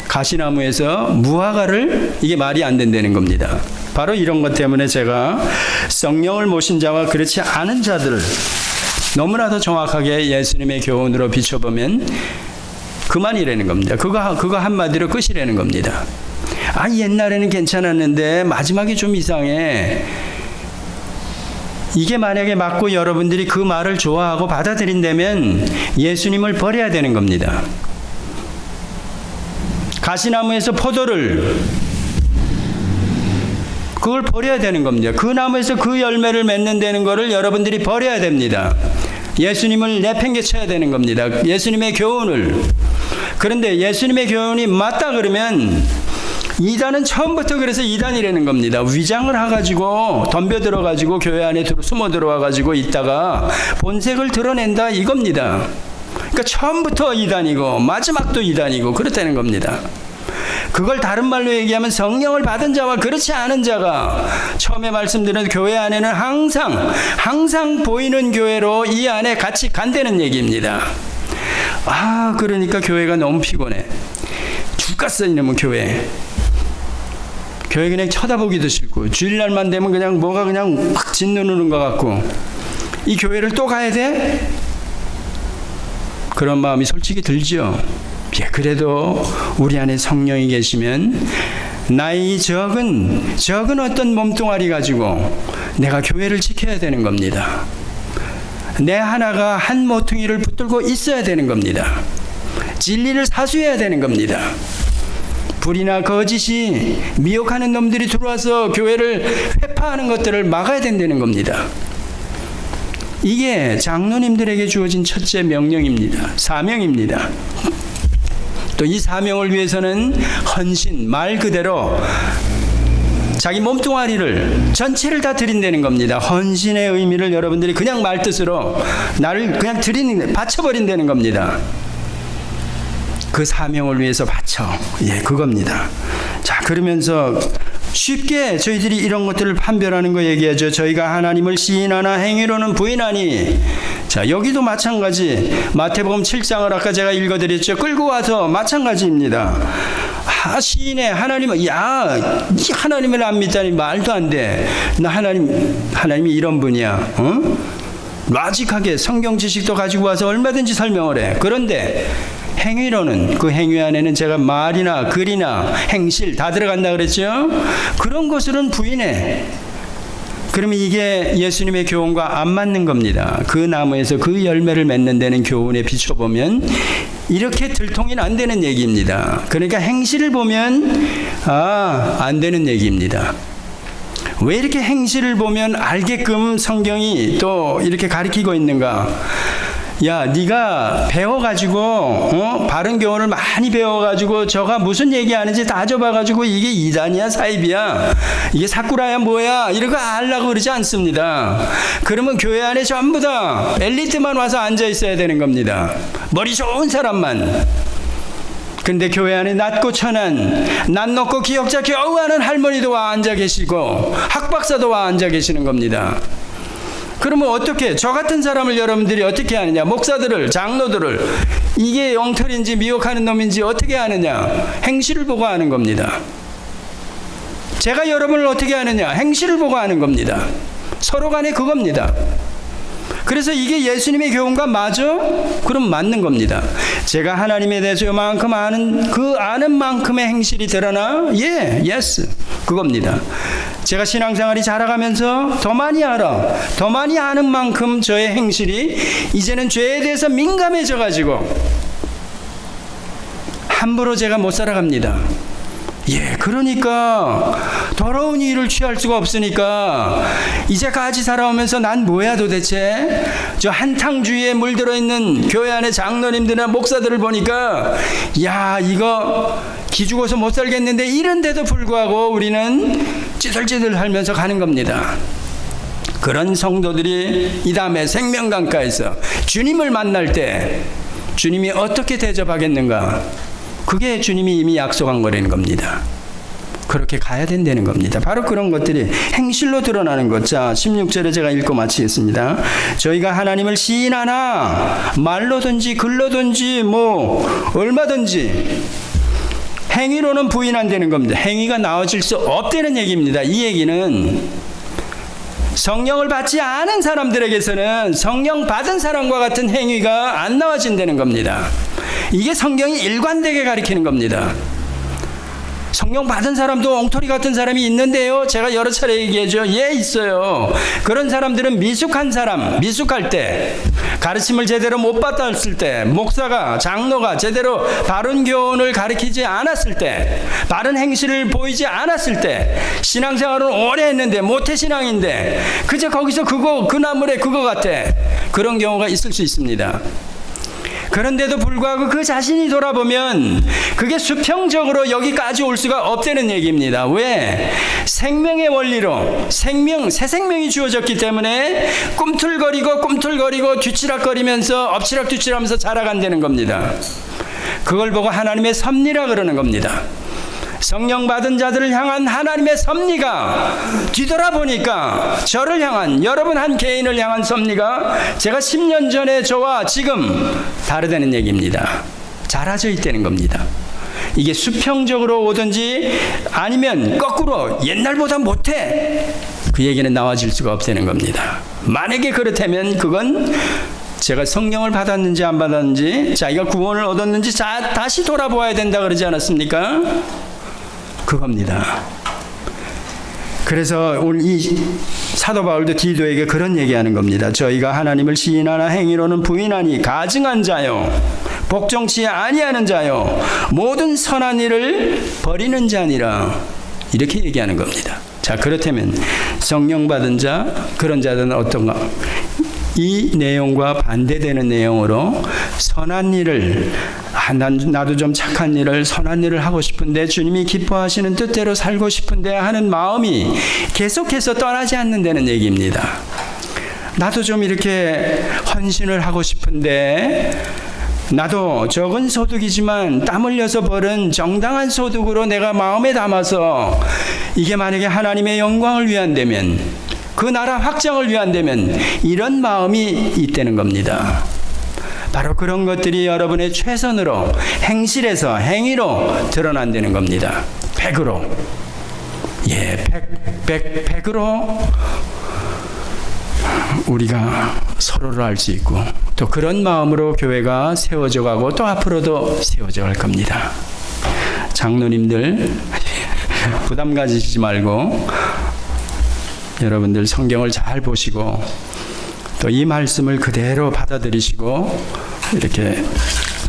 S1: 가시나무에서 무화과를, 이게 말이 안 된다는 겁니다. 바로 이런 것 때문에 제가 성령을 모신 자와 그렇지 않은 자들을 너무나도 정확하게 예수님의 교훈으로 비춰보면 그만이라는 겁니다. 그거 한마디로 끝이라는 겁니다. 아, 옛날에는 괜찮았는데 마지막이 좀 이상해. 이게 만약에 맞고 여러분들이 그 말을 좋아하고 받아들인다면 예수님을 버려야 되는 겁니다. 가시나무에서 포도를, 그걸 버려야 되는 겁니다. 그 나무에서 그 열매를 맺는다는 것을 여러분들이 버려야 됩니다. 예수님을 내팽개쳐야 되는 겁니다. 예수님의 교훈을. 그런데 예수님의 교훈이 맞다 그러면 이단은 처음부터 그래서 이단이라는 겁니다. 위장을 해가지고 덤벼들어가지고 교회 안에 숨어 들어와가지고 있다가 본색을 드러낸다 이겁니다. 그러니까 처음부터 이단이고 마지막도 이단이고 그렇다는 겁니다. 그걸 다른 말로 얘기하면 성령을 받은 자와 그렇지 않은 자가, 처음에 말씀드린 교회 안에는 항상 보이는 교회로 이 안에 같이 간다는 얘기입니다. 아, 그러니까 교회가 너무 피곤해. 죽겠어 이놈의 교회 그냥 쳐다보기도 싫고, 주일날만 되면 그냥 뭐가 그냥 확 짓누르는 것 같고, 이 교회를 또 가야 돼? 그런 마음이 솔직히 들죠. 예, 그래도 우리 안에 성령이 계시면 나의 적은 어떤 몸뚱아리 가지고 내가 교회를 지켜야 되는 겁니다. 내 하나가 한 모퉁이를 붙들고 있어야 되는 겁니다. 진리를 사수해야 되는 겁니다. 불이나 거짓이 미혹하는 놈들이 들어와서 교회를 회파하는 것들을 막아야 된다는 겁니다. 이게 장로님들에게 주어진 첫째 명령입니다. 사명입니다. 또 이 사명을 위해서는 헌신, 말 그대로 자기 몸뚱아리를 전체를 다 드린다는 겁니다. 헌신의 의미를 여러분들이 그냥 말뜻으로 나를 그냥 바쳐버린다는 겁니다. 그 사명을 위해서 바쳐. 예, 그겁니다. 자, 그러면서 쉽게 저희들이 이런 것들을 판별하는 거 얘기하죠. 저희가 하나님을 시인하나 행위로는 부인하니. 자, 여기도 마찬가지. 마태복음 7장을 아까 제가 읽어드렸죠. 끌고 와서 마찬가지입니다. 아, 시인해. 하나님은, 야, 하나님을 안 믿다니 말도 안 돼. 나 하나님이 이런 분이야. 어? 라직하게 성경 지식도 가지고 와서 얼마든지 설명을 해. 그런데 행위로는, 그 행위 안에는 제가 말이나 글이나 행실 다 들어간다 그랬죠. 그런 것으로는 부인해. 그러면 이게 예수님의 교훈과 안 맞는 겁니다. 그 나무에서 그 열매를 맺는 데는 교훈에 비춰보면 이렇게 들통이 안 되는 얘기입니다. 그러니까 행실을 보면 안 되는 얘기입니다. 왜 이렇게 행실을 보면 알게끔 성경이 또 이렇게 가리키고 있는가? 야, 네가 배워가지고 바른 교훈을 많이 배워가지고 저가 무슨 얘기하는지 다 접어가지고 이게 이단이야 사입이야 이게 사쿠라야 뭐야 이러고 알라고 그러지 않습니다. 그러면 교회 안에 전부 다 엘리트만 와서 앉아 있어야 되는 겁니다. 머리 좋은 사람만. 근데 교회 안에 낮고 천한 낯 높고 기억자 겨우 하는 할머니도 와 앉아 계시고 학박사도 와 앉아 계시는 겁니다. 그러면 어떻게 저 같은 사람을 여러분들이 어떻게 하느냐? 목사들을 장로들을 이게 엉터리인지 미혹하는 놈인지 어떻게 하느냐? 행실을 보고 하는 겁니다. 제가 여러분을 어떻게 하느냐? 행실을 보고 하는 겁니다. 서로 간에 그겁니다. 그래서 이게 예수님의 교훈과 맞아? 그럼 맞는 겁니다. 제가 하나님에 대해서 요만큼 아는 그 아는 만큼의 행실이 드러나? 예, 예스. 그겁니다. 제가 신앙생활이 자라가면서 더 많이 알아. 더 많이 아는 만큼 저의 행실이 이제는 죄에 대해서 민감해져 가지고 함부로 제가 못 살아갑니다. 예, 그러니까 더러운 일을 취할 수가 없으니까 이제까지 살아오면서 난 뭐야 도대체? 저 한탕주의에 물들어 있는 교회 안의 장로님들이나 목사들을 보니까 야, 이거 기죽어서 못 살겠는데 이런데도 불구하고 우리는 찌들찌들 하면서 가는 겁니다. 그런 성도들이 이 다음에 생명강가에서 주님을 만날 때 주님이 어떻게 대접하겠는가? 그게 주님이 이미 약속한 거라는 겁니다. 그렇게 가야 된다는 겁니다. 바로 그런 것들이 행실로 드러나는 것. 자, 16절에 제가 읽고 마치겠습니다. 저희가 하나님을 시인하나 말로든지 글로든지 뭐 얼마든지 행위로는 부인 안 되는 겁니다. 행위가 나와질 수 없다는 얘기입니다. 이 얘기는 성령을 받지 않은 사람들에게서는 성령 받은 사람과 같은 행위가 안 나와진다는 겁니다. 이게 성경이 일관되게 가리키는 겁니다. 성령 받은 사람도 엉터리 같은 사람이 있는데요. 제가 여러 차례 얘기하죠. 예, 있어요. 그런 사람들은 미숙한 사람, 미숙할 때, 가르침을 제대로 못 받았을 때, 목사가, 장로가 제대로 바른 교훈을 가르치지 않았을 때, 바른 행실을 보이지 않았을 때, 신앙생활을 오래 했는데 모태신앙인데 그저 거기서 그거 그 나물에 그거 같아. 그런 경우가 있을 수 있습니다. 그런데도 불구하고 그 자신이 돌아보면 그게 수평적으로 여기까지 올 수가 없다는 얘기입니다. 왜? 생명의 원리로 새 생명이 주어졌기 때문에 꿈틀거리고 뒤치락거리면서 엎치락뒤치락하면서 자라간다는 겁니다. 그걸 보고 하나님의 섭리라 그러는 겁니다. 성령 받은 자들을 향한 하나님의 섭리가 뒤돌아보니까 저를 향한 여러분 한 개인을 향한 섭리가 제가 10년 전에 저와 지금 다르다는 얘기입니다. 잘아져 있다는 겁니다. 이게 수평적으로 오든지 아니면 거꾸로 옛날보다 못해 그 얘기는 나와질 수가 없다는 겁니다. 만약에 그렇다면 그건 제가 성령을 받았는지 안 받았는지 자기가 구원을 얻었는지 다시 돌아보아야 된다 그러지 않았습니까? 그겁니다. 그래서 오늘 이 사도 바울도 디도에게 그런 얘기하는 겁니다. 저희가 하나님을 시인하나 행위로는 부인하니 가증한 자요 복종치 아니하는 자요 모든 선한 일을 버리는 자니라 이렇게 얘기하는 겁니다. 자, 그렇다면 성령 받은 자 그런 자들은 어떤가? 이 내용과 반대되는 내용으로 선한 일을 나도 좀 착한 일을 선한 일을 하고 싶은데 주님이 기뻐하시는 뜻대로 살고 싶은데 하는 마음이 계속해서 떠나지 않는다는 얘기입니다. 나도 좀 이렇게 헌신을 하고 싶은데 나도 적은 소득이지만 땀 흘려서 벌은 정당한 소득으로 내가 마음에 담아서 이게 만약에 하나님의 영광을 위한다면 그 나라 확장을 위한다면 이런 마음이 있다는 겁니다. 바로 그런 것들이 여러분의 최선으로 행실에서 행위로 드러난다는 겁니다. 100으로. 예, 100으로 우리가 서로를 알 수 있고 또 그런 마음으로 교회가 세워져 가고 또 앞으로도 세워져 갈 겁니다. 장로님들 부담 가지시지 말고 여러분들 성경을 잘 보시고 또 이 말씀을 그대로 받아들이시고 이렇게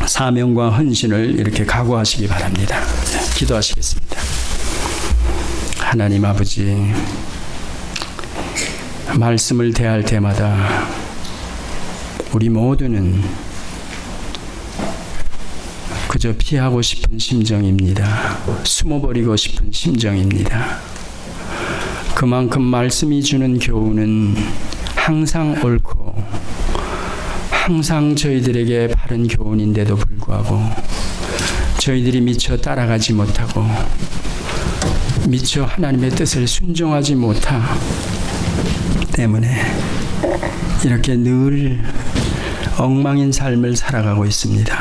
S1: 사명과 헌신을 이렇게 각오하시기 바랍니다. 기도하시겠습니다. 하나님 아버지, 말씀을 대할 때마다 우리 모두는 그저 피하고 싶은 심정입니다. 숨어버리고 싶은 심정입니다. 그만큼 말씀이 주는 교훈은 항상 옳고 항상 저희들에게 바른 교훈인데도 불구하고 저희들이 미처 따라가지 못하고 미처 하나님의 뜻을 순종하지 못하 때문에 이렇게 늘 엉망인 삶을 살아가고 있습니다.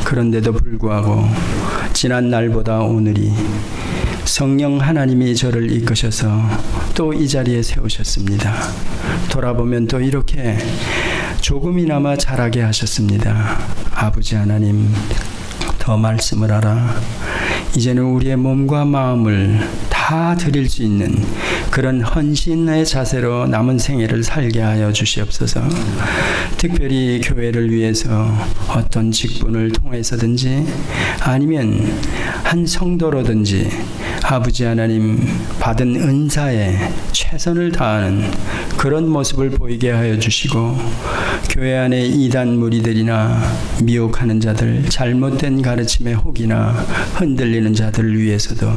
S1: 그런데도 불구하고 지난 날보다 오늘이 성령 하나님이 저를 이끄셔서 또 이 자리에 세우셨습니다. 돌아보면 또 이렇게 조금이나마 자라게 하셨습니다. 아버지 하나님, 더 말씀을 하라. 이제는 우리의 몸과 마음을 다 드릴 수 있는 그런 헌신의 자세로 남은 생애를 살게 하여 주시옵소서. 특별히 교회를 위해서 어떤 직분을 통해서든지 아니면 한 성도로든지 아버지 하나님 받은 은사에 최선을 다하는 그런 모습을 보이게 하여 주시고, 교회 안에 이단 무리들이나 미혹하는 자들, 잘못된 가르침의 혹이나 흔들리는 자들을 위해서도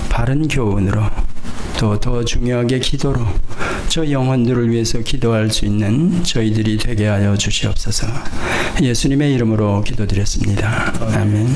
S1: 바른 교훈으로, 또 더 중요하게 기도로 저 영혼들을 위해서 기도할 수 있는 저희들이 되게 하여 주시옵소서. 예수님의 이름으로 기도드렸습니다. 아멘.